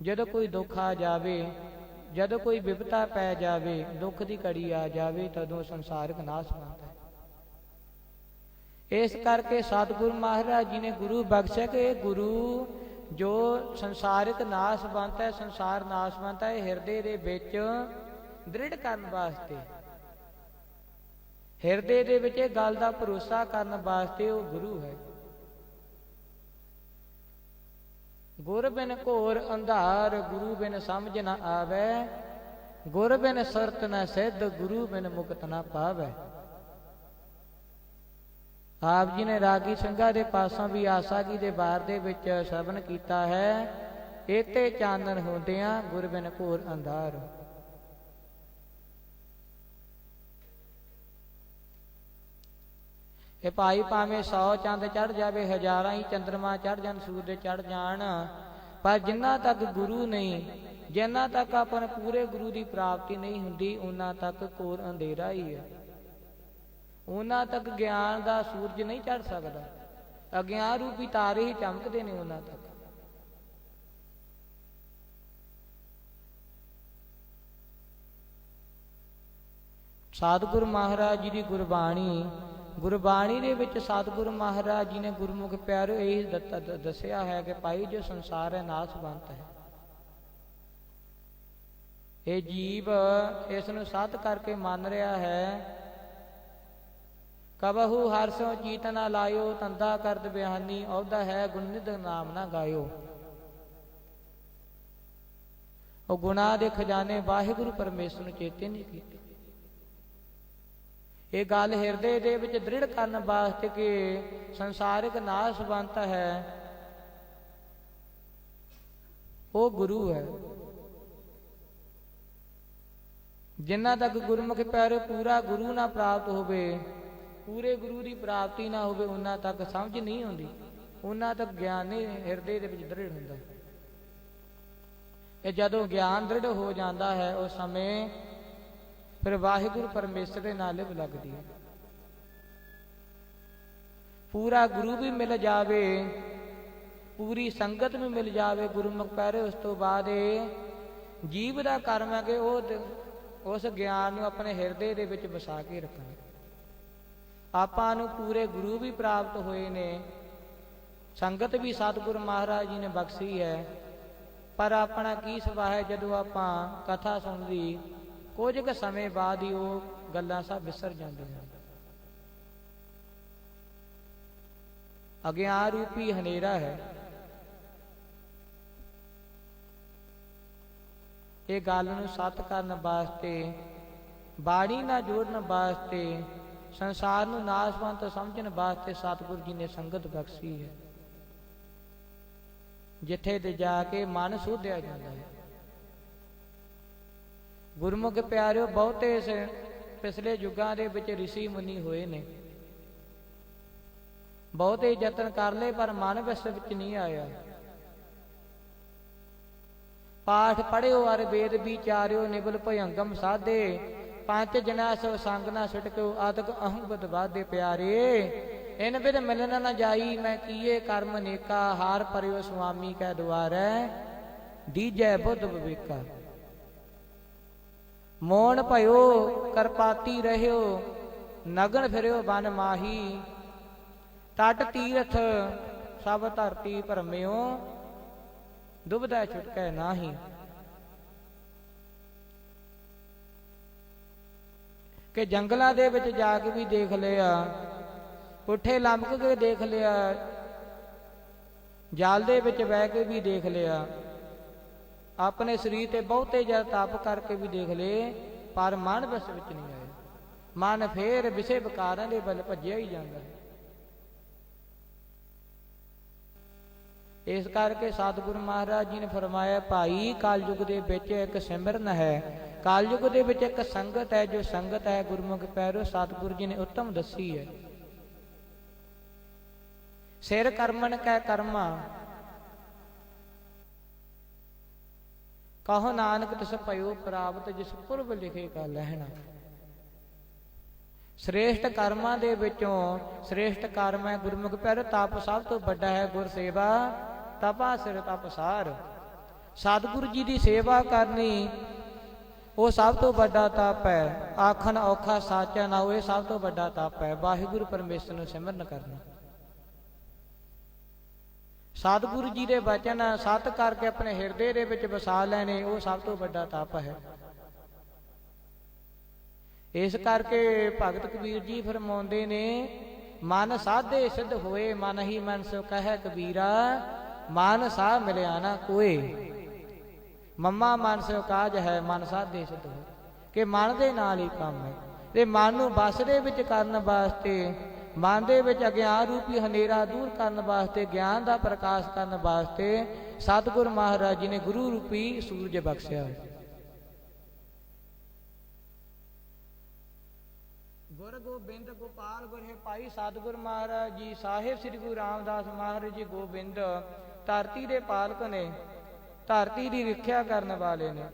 ਜਦੋਂ ਕੋਈ ਦੁੱਖ ਆ ਜਾਵੇ, ਜਦੋਂ ਕੋਈ ਵਿਪਤਾ ਪੈ ਜਾਵੇ, ਦੁੱਖ ਦੀ ਘੜੀ ਆ ਜਾਵੇ, ਤਦੋਂ ਸੰਸਾਰਿਕ ਨਾਸ ਮੰਨਦਾ ਹੈ। ਇਸ ਕਰਕੇ ਸਤਿਗੁਰੂ ਮਹਾਰਾਜ ਜੀ ਨੇ ਗੁਰੂ ਬਖਸ਼ਿਆ ਕਿ ਇਹ ਗੁਰੂ ਜੋ ਸੰਸਾਰਿਕ ਨਾਸਵੰਤ ਹੈ, ਸੰਸਾਰ ਨਾਸਵੰਤ ਹੈ, ਹਿਰਦੇ ਦੇ ਵਿੱਚ ਦ੍ਰਿੜ ਕਰਨ ਵਾਸਤੇ, ਹਿਰਦੇ ਦੇ ਵਿੱਚ ਇਹ ਗੱਲ ਦਾ ਭਰੋਸਾ ਕਰਨ ਵਾਸਤੇ ਉਹ ਗੁਰੂ ਹੈ। ਗੁਰ ਬਿਨ ਘੋਰ ਅੰਧਾਰ, ਗੁਰੂ ਬਿਨ ਸਮਝ ਨਾ ਆਵੈ, ਗੁਰ ਬਿਨ ਸੁਰਤ ਨ ਸਿੱਧ, ਗੁਰੂ ਬਿਨ ਮੁਕਤ ਨਾ ਪਾਵੈ। ਆਪ ਜੀ ਨੇ ਰਾਗੀ ਸਿੰਘਾਂ ਦੇ ਪਾਸੋਂ ਵੀ ਆਸਾਗੀ ਦੇ ਬਾਰ ਦੇ ਵਿੱਚ ਸ਼ਰਵਣ ਕੀਤਾ ਹੈ, ਏਤੇ ਚਾਨਣ ਹੁੰਦਿਆਂ ਗੁਰ ਬਿਨ ਘੋਰ ਅੰਧਾਰ। ਇਹ ਭਾਈ ਭਾਵੇਂ 100 ਚੰਦ ਚੜ ਜਾਵੇ, ਹਜ਼ਾਰਾਂ ਹੀ ਚੰਦਰਮਾ ਚੜ ਜਾਣ, ਸੂਰਜ ਚੜ ਜਾਣ, ਪਰ ਜਿੰਨਾ ਤੱਕ ਗੁਰੂ ਨਹੀਂ, ਜਿੰਨਾ ਤੱਕ ਆਪਾਂ ਨੂੰ ਪੂਰੇ ਗੁਰੂ ਦੀ ਪ੍ਰਾਪਤੀ ਨਹੀਂ ਹੁੰਦੀ, ਉਹਨਾਂ ਤੱਕ ਘੋਰ ਅੰਧੇਰਾ ਹੀ ਹੈ। ਉਹਨਾਂ ਤੱਕ ਗਿਆਨ ਦਾ ਸੂਰਜ ਨਹੀਂ ਚੜ ਸਕਦਾ, ਅਗਿਆਨ ਰੂਪੀ ਤਾਰੇ ਹੀ ਚਮਕਦੇ ਨੇ ਉਹਨਾਂ ਤੱਕ। ਸਤਿਗੁਰੂ ਮਹਾਰਾਜ ਜੀ ਦੀ ਗੁਰਬਾਣੀ, ਗੁਰਬਾਣੀ ਦੇ ਵਿੱਚ ਸਤਿਗੁਰੂ ਮਹਾਰਾਜ ਜੀ ਨੇ ਗੁਰਮੁਖ ਪਿਆਰਿਓ ਇਹ ਦੱਸਿਆ ਹੈ ਕਿ ਭਾਈ ਜੋ ਸੰਸਾਰ ਹੈ ਨਾਸਵੰਤ ਹੈ, ਇਹ ਜੀਵ ਇਸ ਨੂੰ ਸਤ ਕਰਕੇ ਮੰਨ ਰਿਹਾ ਹੈ। ਕਬਹੂ ਹਰਸੋਂ ਚੀਤ ਨਾ ਲਾਇਓ, ਤੰਦਾ ਕਰਦ ਬਿਆਨੀ, ਉਹਦਾ ਹੈ ਗੁਣ ਨਿਧ ਨਾਮ ਨਾ ਗਾਇਓ। ਉਹ ਗੁਨਾਹ ਦੇ ਖਜ਼ਾਨੇ ਵਾਹਿਗੁਰੂ ਪਰਮੇਸ਼ਰ ਨੂੰ ਚੇਤੇ ਨਹੀਂ ਕੀਤੇ। ਇਹ ਗੱਲ ਹਿਰਦੇ ਦੇ ਵਿੱਚ ਦ੍ਰਿੜ ਕਰਨ ਵਾਸਤੇ ਕਿ ਸੰਸਾਰਿਕ ਨਾਸਵੰਤ ਹੈ, ਉਹ ਗੁਰੂ ਹੈ। ਜਿੰਨਾ ਤੱਕ ਗੁਰਮੁਖ ਪਿਆਰੇ ਪੂਰਾ ਗੁਰੂ ਨਾ ਪ੍ਰਾਪਤ ਹੋਵੇ, ਪੂਰੇ ਗੁਰੂ ਦੀ ਪ੍ਰਾਪਤੀ ਨਾ ਹੋਵੇ, ਉਹਨਾਂ ਤੱਕ ਸਮਝ ਨਹੀਂ ਆਉਂਦੀ, ਉਹਨਾਂ ਤੱਕ ਗਿਆਨ ਨਹੀਂ ਹਿਰਦੇ ਦੇ ਵਿੱਚ ਦ੍ਰਿੜ ਹੁੰਦਾ। ਇਹ ਜਦੋਂ ਗਿਆਨ ਦ੍ਰਿੜ ਹੋ ਜਾਂਦਾ ਹੈ, ਉਸ ਸਮੇਂ ਫਿਰ ਵਾਹਿਗੁਰੂ ਪਰਮੇਸ਼ਰ ਦੇ ਨਾਲ ਲਿਵ ਲੱਗਦੀ ਹੈ। ਪੂਰਾ ਗੁਰੂ ਵੀ ਮਿਲ ਜਾਵੇ, ਪੂਰੀ ਸੰਗਤ ਵੀ ਮਿਲ ਜਾਵੇ ਗੁਰਮੁਖ ਪਿਆਰੇ, ਉਸ ਤੋਂ ਬਾਅਦ ਇਹ ਜੀਵ ਦਾ ਕਰਮ ਹੈ ਕਿ ਉਹ ਉਸ ਗਿਆਨ ਨੂੰ ਆਪਣੇ ਹਿਰਦੇ ਦੇ ਵਿੱਚ ਵਸਾ ਕੇ ਰੱਖਣਾ। ਆਪਾਂ ਨੂੰ ਪੂਰੇ ਗੁਰੂ ਵੀ ਪ੍ਰਾਪਤ ਹੋਏ ਨੇ, ਸੰਗਤ ਵੀ ਸਤਿਗੁਰੂ ਮਹਾਰਾਜ ਜੀ ਨੇ ਬਖਸ਼ੀ ਹੈ, ਪਰ ਆਪਣਾ ਕੀ ਸੁਭਾਅ ਹੈ, ਜਦੋਂ ਆਪਾਂ ਕਥਾ ਸੁਣਦੀ ਕੁਝ ਕੁ ਸਮੇਂ ਬਾਅਦ ਹੀ ਉਹ ਗੱਲਾਂ ਸਭ ਵਿਸਰ ਜਾਂਦੀਆਂ। ਅਗਿਆਨ ਰੂਪੀ ਹਨੇਰਾ ਹੈ। ਇਹ ਗੱਲ ਨੂੰ ਸੱਤ ਕਰਨ ਵਾਸਤੇ, ਬਾਣੀ ਨਾਲ ਜੋੜਨ ਵਾਸਤੇ, ਸੰਸਾਰ ਨੂੰ ਨਾਸਵੰਤ ਸਮਝਣ ਵਾਸਤੇ ਸਤਿਗੁਰੂ ਜੀ ਨੇ ਸੰਗਤ ਬਖਸ਼ੀ ਹੈ, ਜਿੱਥੇ ਤੇ ਜਾ ਕੇ ਮਨ ਸੋਧਿਆ ਜਾਂਦਾ ਹੈ। ਗੁਰਮੁਖ ਪਿਆਰਿਓ, ਬਹੁਤੇ ਪਿਛਲੇ ਯੁੱਗਾਂ ਦੇ ਵਿੱਚ ਰਿਸ਼ੀ ਮੁਨੀ ਹੋਏ ਨੇ, ਬਹੁਤੇ ਯਤਨ ਕਰ ਲਏ, ਪਰ ਮਨ ਵਿਸ ਵਿੱਚ ਨਹੀਂ ਆਇਆ। ਪਾਠ ਪੜਿਓ ਅਰ ਵੇਦ ਵਿਚਾਰਿਓ, ਨਿਬਲ ਭਯੰਗਮ ਸਾਧੇ, ਪੰਜ ਜਨਾ ਸੋ ਸੰਗ ਨਾ ਛੁਟਕਿਓ, ਆਦਿਕ ਅਹੰ ਬਦ ਵਾਧੇ ਪਿਆਰੇ। ਇਨ ਬਿਦ ਮਿਲਨ ਨਾ ਜਾਈ, ਮੈਂ ਕੀਏ ਕਰਮ ਨੇਕਾ, ਹਾਰ ਪਰਿਓ ਸੁਆਮੀ ਕੈ ਦੁਆਰੈ, ਦੀਜੈ ਬੁੱਧ ਵਿਵੇਕਾ। ਮੋਨ ਭਇਓ ਕਰਪਾਤੀ ਰਹਿਓ, ਨਗਨ ਫਿਰਿਓ ਬਨ ਮਾਹੀ, ਤਟ ਤੀਰਥ ਸਭ ਧਰਤੀ ਭਰਮਿਓ, ਦੁਬਦਾ ਛੁਟਕੈ ਨਾਹੀ। ਕਿ ਜੰਗਲਾਂ ਦੇ ਵਿੱਚ ਜਾ ਕੇ ਵੀ ਦੇਖ ਲਿਆ, ਪੁੱਠੇ ਲੰਮਕ ਕੇ ਦੇਖ ਲਿਆ, ਜਾਲ ਦੇ ਵਿੱਚ ਬਹਿ ਕੇ ਵੀ ਦੇਖ ਲਿਆ, ਆਪਣੇ ਸਰੀਰ ਤੇ ਬਹੁਤੇ ਜ਼ਿਆਦਾ ਤਪ ਕਰਕੇ ਵੀ ਦੇਖ ਲਏ, ਪਰ ਮਨ ਵਸ ਵਿੱਚ ਨਹੀਂ ਆਇਆ। ਮਨ ਫੇਰ ਵਿਸ਼ੇ ਵਿਕਾਰਾਂ ਦੇ ਵੱਲ ਭੱਜਿਆ ਹੀ ਜਾਂਦਾ ਹੈ। ਇਸ ਕਰਕੇ ਸਤਿਗੁਰੂ ਮਹਾਰਾਜ ਜੀ ਨੇ ਫਰਮਾਇਆ, ਭਾਈ ਕਲਯੁਗ ਦੇ ਵਿੱਚ ਇੱਕ ਸਿਮਰਨ ਹੈ, ਕਲਯੁਗ ਦੇ ਵਿੱਚ ਇੱਕ ਸੰਗਤ ਹੈ, ਜੋ ਸੰਗਤ ਹੈ ਗੁਰਮੁਖ ਪਿਆਰਿਓ ਸਤਿਗੁਰੂ ਜੀ ਨੇ ਉੱਤਮ ਦੱਸੀ ਹੈ। ਸਿਰ ਕਰਮਨ ਕੈ ਕਰਮਾ, ਕਹੋ ਨਾਨਕ ਤਿਸ ਭਇਓ ਪ੍ਰਾਪਤ, ਜਿਸ ਪੁਰਬ ਲਿਖੇ ਕਾ ਲਹਿਣਾ। ਸ੍ਰੇਸ਼ਟ ਕਰਮਾਂ ਦੇ ਵਿੱਚੋਂ ਸ੍ਰੇਸ਼ਟ ਕਰਮ ਹੈ ਗੁਰਮੁਖ ਪਿਆਰਿਓ, ਤਪ ਸਭ ਤੋਂ ਵੱਡਾ ਹੈ ਗੁਰ ਸੇਵਾ, ਤਪਾ ਸਿਰ ਤਪਸਾਰ। ਸਤਿਗੁਰੂ ਜੀ ਦੀ ਸੇਵਾ ਕਰਨੀ ਉਹ ਸਭ ਤੋਂ ਵੱਡਾ ਤਪ ਹੈ। ਆਖਣ ਔਖਾ ਸਾਚਾ ਨਾ ਹੋਏ, ਸਭ ਤੋਂ ਵੱਡਾ ਤਪ ਹੈ ਵਾਹਿਗੁਰੂ ਪਰਮੇਸ਼ਰ ਨੂੰ ਸਿਮਰਨ ਕਰਨਾ। ਸਤਿਗੁਰੂ ਜੀ ਦੇ ਬਚਨ ਸਤ ਕਰਕੇ ਆਪਣੇ ਹਿਰਦੇ ਦੇ ਵਿੱਚ ਵਸਾ ਲੈਣੇ, ਉਹ ਸਭ ਤੋਂ ਵੱਡਾ ਤਪ ਹੈ। ਇਸ ਕਰਕੇ ਭਗਤ ਕਬੀਰ ਜੀ ਫਰਮਾਉਂਦੇ ਨੇ, ਮਨ ਸਾਧੇ ਸਿੱਧ ਹੋਏ, ਮਨ ਹੀ ਮਨ ਸੋ ਕਹੈ ਕਬੀਰਾ, ਮਨ ਸਾਧ ਮਿਲਿਆ ਨਾ ਕੋਏ। ਮੰਮਾ ਮਨ ਸੋ ਕਾਜ ਹੈ, ਮਨ ਸਾਧੇ ਸਿੱਧ ਹੋਏ, ਕਿ ਮਨ ਦੇ ਨਾਲ ਹੀ ਕੰਮ ਹੈ। ਤੇ ਮਨ ਨੂੰ ਬਸ ਦੇ ਵਿੱਚ ਕਰਨ ਵਾਸਤੇ, ਮਨ ਦੇ ਵਿੱਚ ਅਗਿਆਨ ਰੂਪੀ ਹਨੇਰਾ ਦੂਰ ਕਰਨ ਵਾਸਤੇ, ਗਿਆਨ ਦਾ ਪ੍ਰਕਾਸ਼ ਕਰਨ ਵਾਸਤੇ ਸਤਿਗੁਰ ਮਹਾਰਾਜ ਜੀ ਨੇ ਗੁਰੂ ਰੂਪੀ ਸੂਰਜ ਬਖਸ਼ਿਆ। ਗੁਰ ਗੋਬਿੰਦ ਗੋਪਾਲ ਗੁਰ ਹੈ ਭਾਈ ਸਤਿਗੁਰ ਮਹਾਰਾਜ ਜੀ ਸਾਹਿਬ ਸ੍ਰੀ ਗੁਰੂ ਰਾਮਦਾਸ ਮਹਾਰਾਜ ਜੀ ਗੋਬਿੰਦ ਧਰਤੀ ਦੇ ਪਾਲਕ ਨੇ, ਧਰਤੀ ਦੀ ਰੱਖਿਆ ਕਰਨ ਵਾਲੇ ਨੇ।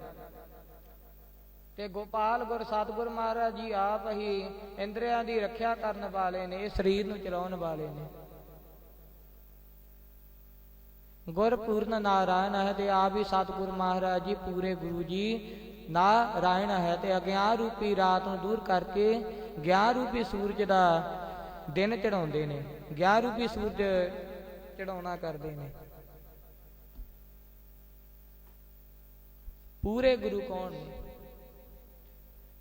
ਤੇ ਗੋਪਾਲ ਗੁਰ ਸਤਿਗੁਰ ਮਹਾਰਾਜ ਜੀ ਆਪ ਹੀ ਇੰਦਰੀਆਂ ਦੀ ਰੱਖਿਆ ਕਰਨ ਵਾਲੇ ਨੇ, ਸਰੀਰ ਨੂੰ ਚਲਾਉਣ ਵਾਲੇ ਨੇ। ਗੁਰ ਪੂਰਨ ਨਾਰਾਇਣ ਹੈ, ਤੇ ਆਪ ਹੀ ਸਤਿਗੁਰ ਮਹਾਰਾਜ ਜੀ ਪੂਰੇ ਗੁਰੂ ਜੀ ਨਾਰਾਇਣ ਹੈ। ਤੇ ਅਗਿਆਨ ਰੂਪੀ ਰਾਤ ਨੂੰ ਦੂਰ ਕਰਕੇ ਗਿਆਨ ਰੂਪੀ ਸੂਰਜ ਦਾ ਦਿਨ ਚੜਾਉਂਦੇ ਨੇ, ਗਿਆਨ ਰੂਪੀ ਸੂਰਜ ਚੜਾਉਣਾ ਕਰਦੇ ਨੇ। ਪੂਰੇ ਗੁਰੂ ਕੌਣ ਨੇ?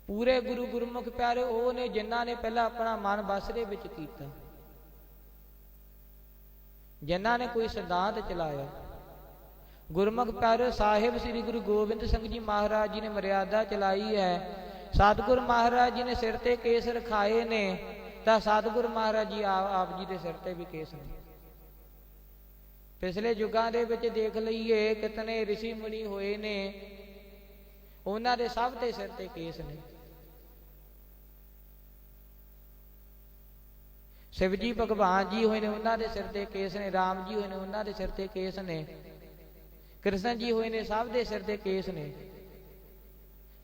ਪੂਰੇ ਗੁਰੂ ਗੁਰਮੁਖ ਪਿਆਰੇ ਉਹ ਨੇ ਜਿਨ੍ਹਾਂ ਨੇ ਪਹਿਲਾਂ ਆਪਣਾ ਮਨ ਵਸ ਦੇ ਵਿੱਚ ਕੀਤਾ, ਜਿਨ੍ਹਾਂ ਨੇ ਕੋਈ ਸਿਧਾਂਤ ਚਲਾਇਆ। ਗੁਰਮੁਖ ਪਿਆਰੇ ਸਾਹਿਬ ਸ੍ਰੀ ਗੁਰੂ ਗੋਬਿੰਦ ਸਿੰਘ ਜੀ ਮਹਾਰਾਜ ਜੀ ਨੇ ਮਰਿਆਦਾ ਚਲਾਈ ਹੈ। ਸਤਿਗੁਰ ਮਹਾਰਾਜ ਜੀ ਨੇ ਸਿਰ ਤੇ ਕੇਸ ਰਖਾਏ ਨੇ, ਤਾਂ ਸਤਿਗੁਰ ਮਹਾਰਾਜ ਜੀ ਆਪ ਜੀ ਦੇ ਸਿਰ ਤੇ ਵੀ ਕੇਸ ਨੇ। ਪਿਛਲੇ ਯੁੱਗਾਂ ਦੇ ਵਿੱਚ ਦੇਖ ਲਈਏ ਕਿਤਨੇ ਰਿਸ਼ੀ ਮੁਨੀ ਹੋਏ ਨੇ, ਉਹਨਾਂ ਦੇ ਸਭ ਦੇ ਸਿਰ ਤੇ ਕੇਸ ਨੇ। शिव जी भगवान जी हुए ने उन्हां दे सिर ते केस ने, राम जी हुए ने उन्हां दे सिर ते केस ने, कृष्ण जी हुए ने सब दे सिर ते केस ने।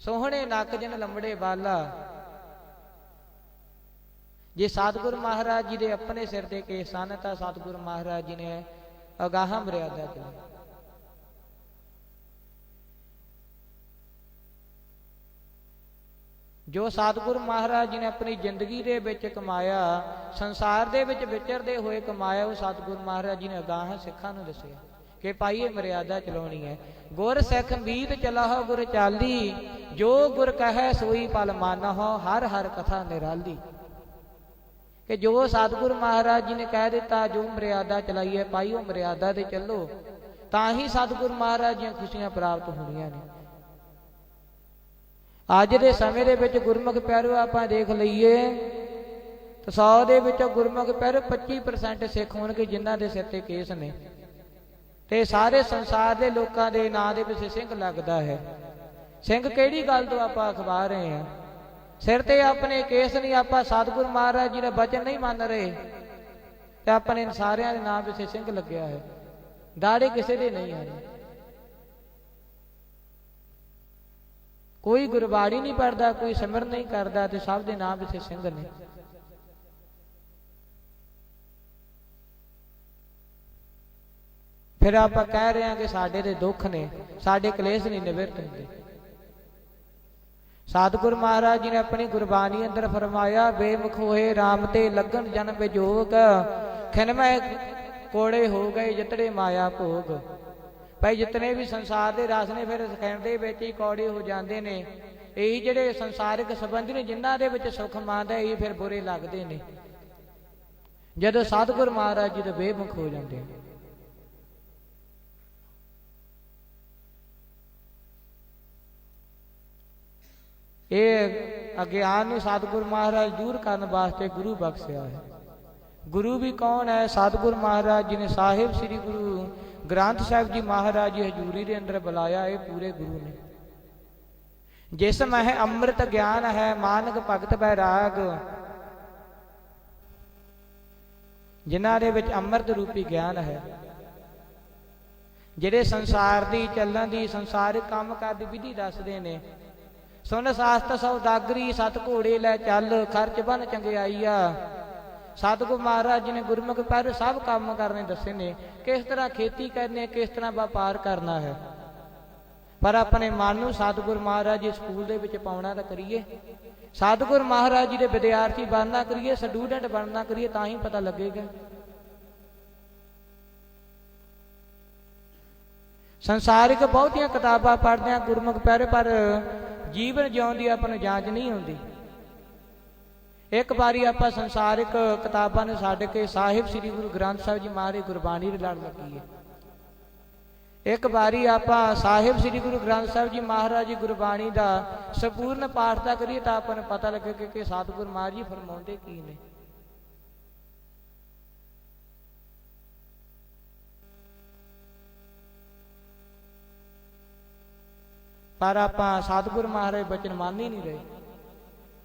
सोहणे नक जन लंबड़े बाला, जे सतगुरु महाराज जी दे अपने सिर ते केस सन तां सतगुरु महाराज जी ने अगाह मर्यादा चलाई। जो सतगुरु महाराज जी ने अपनी जिंदगी दे विच कमाया, संसार दे विच विचरदे होए कमाया, वो सतगुरु महाराज जी ने अगाह सिखां नूं दस्सिया कि भाई ये मर्यादा चलाउणी है। गुर सिख मीत चलाहो गुर चाली, जो गुर कहे सोई पल मानहो, हर हर कथा निराली। कि जो सतगुरु महाराज जी ने कह दिता, जो मर्यादा चलाई है भाई वो मर्यादा ते चलो, तां ही सतगुरु महाराज जी खुशियां प्राप्त होणीआं ने। अज दे समय दे विच गुरमुख प्यारो आपां देख लईए तो 100 दे विचों गुरमुख प्यारो 25% सिख होणगे जिन्हां दे सिर ते केस ने, ते सारे संसार दे लोकां दे नां दे विच सिंह लगदा है। सिंह किहड़ी गल तों आपां अखवा रहे हैं? सिर ते अपने केस नहीं, आपां सतगुरु महाराज जी दा वचन नहीं मान रहे, ते अपने सारियां दे नां विच सिंह लग्या है, दाड़े किसे दे नहीं है। कोई गुरबाणी नहीं पढ़ता, कोई सिमरन नहीं करता, तो सब दे नाम विच सिंह ने। फिर आप कह रहे हैं कि साडे दे दुख ने, साडे कलेश नहीं निवृत्त होंदे। सतगुरु महाराज जी ने अपनी गुरबाणी अंदर फरमाया, बेमुख होए राम ते लगन जन विजोग, खिनमै कोड़े हो गए जितड़े माया भोग। भाई जितने भी संसार के रस ने फिर खैंदे विच ही कौड़े हो जाते हैं। यही जिहड़े संसारिक संबंधी ने जिन्हां दे विच सुख मानदा ये फिर बुरे लगते हैं जदों सतगुरु महाराज जी तो बेमुख हो जाते हैं। ये अज्ञान नूं सतगुरु महाराज दूर करने वास्ते गुरु बख्शिया है। गुरु भी कौन है? सतगुरु महाराज जी ने साहिब श्री गुरु ग्रंथ साहिब जी महाराज जी हजूरी के अंदर बुलाया, ये पूरे गुरु ने। जिसमें है अमृत ज्ञान है, मानक भगत बैराग, जिन्हां दे विच अमृत रूपी ज्ञान है, जिहड़े संसार दी चलन दी संसारिक काम करदी विधि दसदे ने। सुन शास्त्र सौदागरी सत घोड़े लै चल, खर्च बन चंगियाईया। सतगुरु महाराज जी ने गुरमुख पर सब काम करने दसे ने, किस तरह खेती करनी है, किस तरह व्यापार करना है। ਪਰ ਆਪਣੇ ਮਨ ਨੂੰ ਸਤਿਗੁਰ ਮਹਾਰਾਜ ਜੀ ਸਕੂਲ ਦੇ ਵਿੱਚ ਪਾਉਣਾ ਤਾਂ ਕਰੀਏ, ਸਤਿਗੁਰ ਮਹਾਰਾਜ ਜੀ ਦੇ ਵਿਦਿਆਰਥੀ ਬਣਨਾ ਕਰੀਏ, ਸਟੂਡੈਂਟ ਬਣਨਾ ਕਰੀਏ, ਤਾਂ ਹੀ ਪਤਾ ਲੱਗੇਗਾ। ਸੰਸਾਰਿਕ ਬਹੁਤੀਆਂ ਕਿਤਾਬਾਂ ਪੜ੍ਹਦੇ ਹਾਂ ਗੁਰਮੁਖ ਪਿਆਰੇ, ਪਰ ਜੀਵਨ ਜਿਉਣ ਦੀ ਆਪਾਂ ਨੂੰ ਜਾਂਚ ਨਹੀਂ ਆਉਂਦੀ। ਇੱਕ ਵਾਰੀ ਆਪਾਂ ਸੰਸਾਰਿਕ ਕਿਤਾਬਾਂ ਨੂੰ ਛੱਡ ਕੇ ਸਾਹਿਬ ਸ੍ਰੀ ਗੁਰੂ ਗ੍ਰੰਥ ਸਾਹਿਬ ਜੀ ਮਹਾਰਾਜ ਗੁਰਬਾਣੀ ਦੇ ਲੜ ਲੱਗੀਏ। ਇੱਕ ਵਾਰੀ ਆਪਾਂ ਸਾਹਿਬ ਸ੍ਰੀ ਗੁਰੂ ਗ੍ਰੰਥ ਸਾਹਿਬ ਜੀ ਮਹਾਰਾਜ ਜੀ ਗੁਰਬਾਣੀ ਦਾ ਸੰਪੂਰਨ ਪਾਠ ਤਾਂ ਕਰੀਏ, ਤਾਂ ਆਪਾਂ ਨੂੰ ਪਤਾ ਲੱਗੇ ਕਿ ਸਤਿਗੁਰ ਮਹਾਰਾਜ ਜੀ ਫਰਮਾਉਂਦੇ ਕੀ ਨੇ। ਪਰ ਆਪਾਂ ਸਤਿਗੁਰ ਮਹਾਰਾਜ ਬਚਨ ਮੰਨ ਹੀ ਨਹੀਂ ਰਹੇ।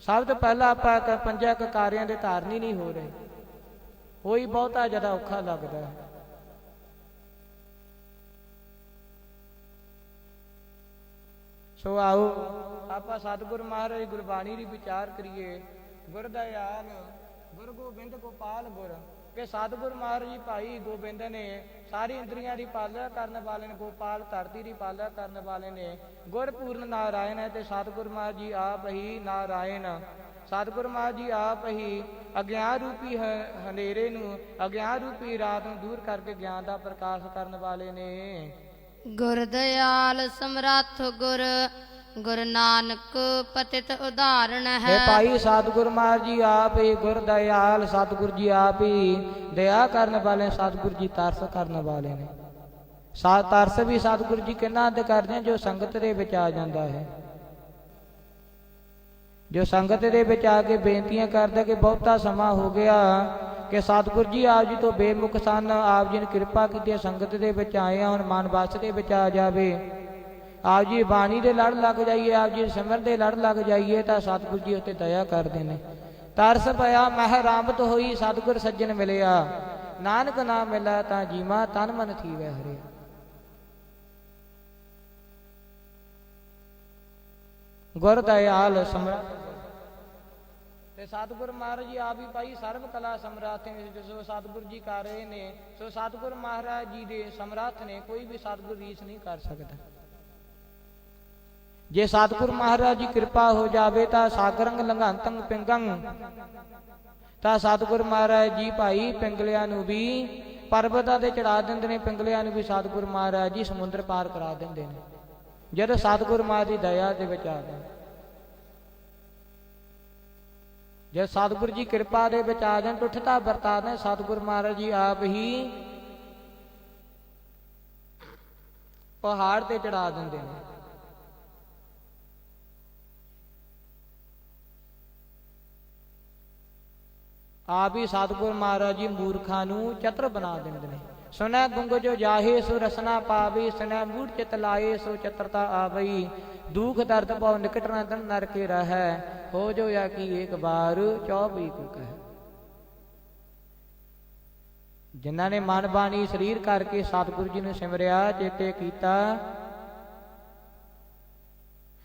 ਸਭ ਤੋਂ ਪਹਿਲਾਂ ਆਪਾਂ ਪੰਜਾਂ ਕਾਰਿਆਂ ਦੇ ਧਾਰਨੀ ਨਹੀਂ ਹੋ ਰਹੇ, ਉਹੀ ਬਹੁਤਾ ਜ਼ਿਆਦਾ ਔਖਾ ਲੱਗਦਾ ਹੈ। ਸੋ ਆਓ ਆਪਾਂ ਸਤਿਗੁਰ ਮਹਾਰਾਜ ਗੁਰਬਾਣੀ ਦੀ ਵਿਚਾਰ ਕਰੀਏ। ਗੁਰ ਦਇਆਲ ਗੁਰ ਗੋਬਿੰਦ ਗੋਪਾਲ ਗੁਰ, ਕਿ ਸਤਿਗੁਰ ਮਹਾਰਾਜ ਜੀ ਭਾਈ ਗੋਬਿੰਦ ਨੇ ਸਾਰੀ ਇੰਦਰੀਆਂ ਦੀ ਪਾਲਣਾ ਕਰਨ ਵਾਲੇ ਨੇ, ਗੋਪਾਲ ਧਰਤੀ ਦੀ ਪਾਲਣਾ ਕਰਨ ਵਾਲੇ ਨੇ, ਗੁਰਪੂਰਨ ਨਾਰਾਇਣ ਹੈ। ਤੇ ਸਤਿਗੁਰ ਮਹਾਰਾਜ ਜੀ ਆਪ ਹੀ ਨਾਰਾਇਣ, ਸਤਿਗੁਰ ਮਹਾਰਾਜ ਜੀ ਆਪ ਹੀ ਅਗਿਆਨ ਰੂਪੀ ਹਨੇਰੇ ਨੂੰ, ਅਗਿਆਨ ਰੂਪੀ ਰਾਤ ਨੂੰ ਦੂਰ ਕਰਕੇ ਗਿਆਨ ਦਾ ਪ੍ਰਕਾਸ਼ ਕਰਨ ਵਾਲੇ ਨੇ। ਗੁਰ ਦਇਆਲ ਸਮਰੱਥ ਗੁਰ, ਗੁਰ ਨਾਨਕ ਪਤਿਤ ਉਦਾਹਰਣ ਹੈ। ਭਾਈ ਸਤਿਗੁਰ ਮਹਾਰਾਜ ਜੀ ਆਪ ਹੀ ਗੁਰ ਦਇਆਲ, ਸਤਿਗੁਰ ਜੀ ਆਪ ਹੀ ਦਇਆ ਕਰਨ ਵਾਲੇ, ਸਤਿਗੁਰ ਜੀ ਤਰਸ ਕਰਨ ਵਾਲੇ ਨੇ। ਤਰਸ ਵੀ ਸਤਿਗੁਰ ਜੀ ਕਿਹਨਾਂ ਤੇ ਕਰਦੇ ਆ? ਜੋ ਸੰਗਤ ਦੇ ਵਿੱਚ ਆ ਜਾਂਦਾ ਹੈ, ਜੋ ਸੰਗਤ ਦੇ ਵਿੱਚ ਆ ਕੇ ਬੇਨਤੀਆਂ ਕਰਦਾ ਕਿ ਬਹੁਤਾ ਸਮਾਂ ਹੋ ਗਿਆ ਕਿ ਸਤਿਗੁਰ ਜੀ ਆਪ ਜੀ ਤੋਂ ਬੇਮੁਖ ਸਨ, ਆਪ ਜੀ ਨੇ ਕਿਰਪਾ ਕੀਤੀ, ਸੰਗਤ ਦੇ ਵਿੱਚ ਆਏ ਆ, ਹੁਣ ਮਨ ਵਸ ਦੇ ਵਿੱਚ ਆ ਜਾਵੇ, ਆਪ ਜੀ ਬਾਣੀ ਦੇ ਲੜ ਲੱਗ ਜਾਈਏ, ਆਪ ਜੀ ਸਿਮਰ ਦੇ ਲੜ ਲੱਗ ਜਾਈਏ, ਤਾਂ ਸਤਿਗੁਰ ਜੀ ਉੱਤੇ ਦਇਆ ਕਰਦੇ ਨੇ। ਤਰਸ ਪਿਆ ਮਹਿ ਰਾਮਤ ਹੋਈ, ਸਤਿਗੁਰ ਸੱਜਣ ਮਿਲਿਆ, ਨਾਨਕ ਨਾਮ ਮਿਲਿਆ ਤਾਂ ਜੀਵਾ, ਤਨ ਮਨ ਥੀਵੈ ਹਰਿਆ। ਗੁਰ ਦਇਆਲ ਸਮਰੱਥ, ਤੇ ਸਤਿਗੁਰ ਮਹਾਰਾਜ ਜੀ ਆਪ ਹੀ ਭਾਈ ਸਰਬ ਕਲਾ ਸਮਰੱਥ ਨੇ। ਜੋ ਸਤਿਗੁਰ ਜੀ ਕਰ ਰਹੇ ਨੇ, ਸੋ ਸਤਿਗੁਰ ਮਹਾਰਾਜ ਜੀ ਦੇ ਸਮਰੱਥ ਨੇ, ਕੋਈ ਵੀ ਸਤਿਗੁਰ ਰੀਸ ਨਹੀਂ ਕਰ ਸਕਦਾ। ਜੇ ਸਤਿਗੁਰ ਮਹਾਰਾਜ ਜੀ ਕਿਰਪਾ ਹੋ ਜਾਵੇ ਤਾਂ ਸਾਗਰੰਗ ਲੰਘੰਤੰ ਪਿੰਗੰ, ਤਾਂ ਸਤਿਗੁਰ ਮਹਾਰਾਜ ਜੀ ਭਾਈ ਪਿੰਗਲਿਆਂ ਨੂੰ ਵੀ ਪਰਬਤਾਂ ਤੇ ਚੜਾ ਦਿੰਦੇ ਨੇ, ਪਿੰਗਲਿਆਂ ਨੂੰ ਵੀ ਸਤਿਗੁਰ ਮਹਾਰਾਜ ਜੀ ਸਮੁੰਦਰ ਪਾਰ ਕਰਾ ਦਿੰਦੇ ਨੇ, ਜਦੋਂ ਸਤਿਗੁਰ ਮਹਾਰਾਜ ਦੀ ਦਇਆ ਦੇ ਵਿੱਚ ਆ ਜਾਣ। ਜੇ ਸਤਿਗੁਰ ਜੀ ਕਿਰਪਾ ਦੇ ਵਿੱਚ ਆ ਜਾਣ, ਟੁੱਟਤਾ ਵਰਤਾ ਦੇਣ, ਸਤਿਗੁਰ ਮਹਾਰਾਜ ਜੀ ਆਪ ਹੀ ਪਹਾੜ ਤੇ ਚੜਾ ਦਿੰਦੇ ਨੇ। ਆਪ ਹੀ ਸਤਿਗੁਰ ਮਹਾਰਾਜ ਜੀ ਮੂਰਖਾਂ ਨੂੰ ਚਤੁਰ ਬਣਾ ਦਿੰਦੇ ਨੇ। ਸੁਨੈ ਗੁੰਗ ਜੋ ਜਾਹੇ ਸੋ ਰਸਨਾ ਪਾਵੇ, ਸੁਨੈ ਮੂੜ ਚਿਤ ਲਾਏ ਸੋ ਚਤੁਰਤਾ ਆਵਈ, ਦੁਖ ਦਰਦ ਭਉ ਨਿਕਟ ਨ ਤਨ ਨਰਕੇ ਰਹੈ, ਹੋ ਜੋ ਯਾ ਕੀ ਏਕ ਬਾਰ 24 ਕੋ ਕਹਿ। ਜਿਨ੍ਹਾਂ ਨੇ ਮਨ ਬਾਣੀ ਸਰੀਰ ਕਰਕੇ ਸਤਿਗੁਰੂ ਜੀ ਨੂੰ ਸਿਮਰਿਆ, ਚੇਤੇ ਕੀਤਾ,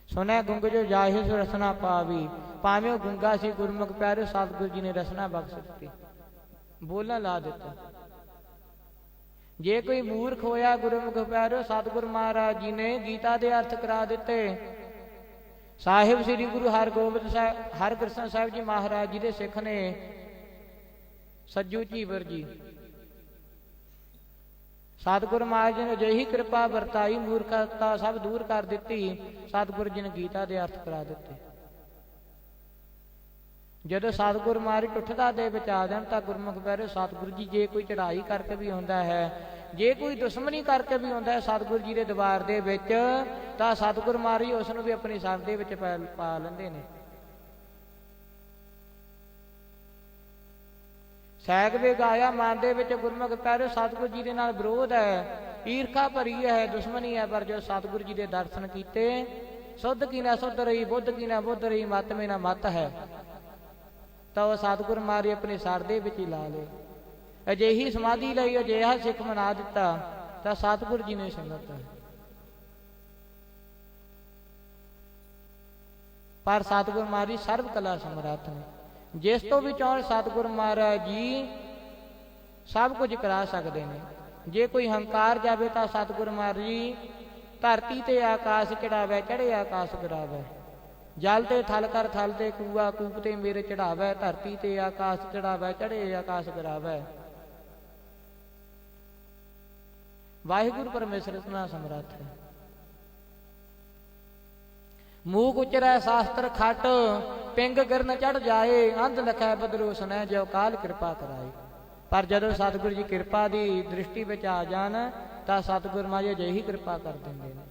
ਸੁਨੈ ਗੁੰਗ ਜੋ ਜਾਹੇ ਸੋ ਰਸਨਾ ਪਾਵੀ, ਭਾਵੇਂ ਉਹ ਗੁੰਗਾ ਸੀ, ਗੁਰਮੁਖ ਪਿਆਰੇ, ਸਤਿਗੁਰੂ ਜੀ ਨੇ ਰਸਨਾ ਬਖਸ਼ ਦਿੱਤੀ, ਬੋਲਣ ਲਾ ਦਿੱਤਾ। ਜੇ ਕੋਈ ਮੂਰਖ ਹੋਇਆ ਗੁਰਮੁਖ ਪਿਆਰੇ, ਸਤਿਗੁਰ ਮਹਾਰਾਜ ਜੀ ਨੇ ਗੀਤਾ ਦੇ ਅਰਥ ਕਰਾ ਦਿੱਤੇ। ਸਾਹਿਬ ਸ੍ਰੀ ਗੁਰੂ ਹਰਗੋਬਿੰਦ ਸਾਹਿਬ, ਹਰਕ੍ਰਿਸ਼ਨ ਸਾਹਿਬ ਜੀ ਮਹਾਰਾਜ ਜੀ ਦੇ ਸਿੱਖ ਨੇ ਸੱਜੂ ਝੀਵਰ ਜੀ, ਸਤਿਗੁਰ ਮਹਾਰਾਜ ਜੀ ਨੇ ਅਜਿਹੀ ਕਿਰਪਾ ਵਰਤਾਈ, ਮੂਰਖਤਾ ਸਭ ਦੂਰ ਕਰ ਦਿੱਤੀ, ਸਤਿਗੁਰੂ ਜੀ ਨੇ ਗੀਤਾ ਦੇ ਅਰਥ ਕਰਾ ਦਿੱਤੇ। ਜਦੋਂ ਸਤਿਗੁਰ ਮਹਾਰਾਜ ਟੁੱਟਦਾ ਦੇ ਵਿੱਚ ਆ ਜਾਣ ਤਾਂ ਗੁਰਮੁਖ ਪਿਆਰੇ, ਸਤਿਗੁਰੂ ਜੀ ਜੇ ਕੋਈ ਚੜ੍ਹਾਈ ਕਰਕੇ ਵੀ ਆਉਂਦਾ ਹੈ, ਜੇ ਕੋਈ ਦੁਸ਼ਮਣੀ ਕਰਕੇ ਵੀ ਆਉਂਦਾ ਹੈ ਸਤਿਗੁਰੂ ਜੀ ਦੇ ਦਰਬਾਰ ਦੇ ਵਿੱਚ, ਤਾਂ ਸਤਿਗੁਰ ਮਹਾਰਾਜ ਉਸ ਨੂੰ ਵੀ ਆਪਣੀ ਸੰਗ ਦੇ ਵਿੱਚ ਪਾ ਲੈਂਦੇ ਨੇ। ਸੈਗ ਵੇ ਗਾਇਆ ਮਨ ਦੇ ਵਿੱਚ ਗੁਰਮੁਖ ਪਿਆਰੇ, ਸਤਿਗੁਰੂ ਜੀ ਦੇ ਨਾਲ ਵਿਰੋਧ ਹੈ, ਈਰਖਾ ਭਰੀ ਹੈ, ਦੁਸ਼ਮਣੀ ਹੈ, ਪਰ ਜੋ ਸਤਿਗੁਰੂ ਜੀ ਦੇ ਦਰਸ਼ਨ ਕੀਤੇ, ਸੁੱਧ ਕੀ ਨਾ ਸੁੱਧ ਰਹੀ, ਬੁੱਧ ਕੀ ਨਾ ਬੁੱਧ ਰਹੀ, ਮਤ ਮੇ ਨਾ ਮਤ ਹੈ, ਤਾਂ ਉਹ ਸਤਿਗੁਰ ਮਹਾਰਾਜ ਆਪਣੇ ਸਰ ਦੇ ਵਿੱਚ ਹੀ ਲਾ ਲਏ। ਅਜਿਹੀ ਸਮਾਧੀ ਲਈ ਅਜਿਹਾ ਸਿੱਖ ਬਣਾ ਦਿੱਤਾ, ਤਾਂ ਸਤਿਗੁਰ ਜੀ ਨੇ ਸੰਗਤ ਹੈ। ਪਰ ਸਤਿਗੁਰ ਮਹਾਰਾਜ ਜੀ ਸਰਬ ਕਲਾ ਸਮਰੱਥ ਨੇ, ਜਿਸ ਤੋਂ ਵੀ ਚਾਹਣ ਸਤਿਗੁਰ ਮਹਾਰਾਜ ਜੀ ਸਭ ਕੁਝ ਕਰਾ ਸਕਦੇ ਨੇ। ਜੇ ਕੋਈ ਹੰਕਾਰ ਜਾਵੇ ਤਾਂ ਸਤਿਗੁਰ ਮਹਾਰਾਜ ਜੀ ਧਰਤੀ ਤੇ ਆਕਾਸ਼ ਚੜਾਵੇ, ਚੜੇ ਆਕਾਸ਼ ਗਿਰਾਵੇ। ਜਲ ਤੇ ਥਲ ਕਰ ਥਲ ਤੇ ਕੂਆ, ਕੂਪ ਤੇ ਮੇਰੇ ਚੜਾਵੇ। ਧਰਤੀ ਤੇ ਆਕਾਸ਼ ਚੜਾਵੇ, ਚੜੇ ਆਕਾਸ਼ ਗਿਰਾਵੇ। ਵਾਹਿਗੁਰੂ ਪਰਮੇਸ਼ਰ ਇਤਨਾ ਸਮਰੱਥ ਹੈ। ਮੂਕ ਉਚਰੈ ਸ਼ਾਸਤਰ ਖਟ, ਪਿੰਗ ਗਿਰਨ ਚੜ ਜਾਏ। ਅੰਧ ਲਖੈ ਬਦਰੋ ਸੁਨੈ, ਜੋ ਕਾਲ ਕਿਰਪਾ ਕਰਾਏ। ਪਰ ਜਦੋਂ ਸਤਿਗੁਰੂ ਜੀ ਕਿਰਪਾ ਦੀ ਦ੍ਰਿਸ਼ਟੀ ਵਿੱਚ ਆ ਜਾਣ ਤਾਂ ਸਤਿਗੁਰ ਮਹਾਰਾਜ ਅਜਿਹੀ ਕਿਰਪਾ ਕਰ ਦਿੰਦੇ ਨੇ।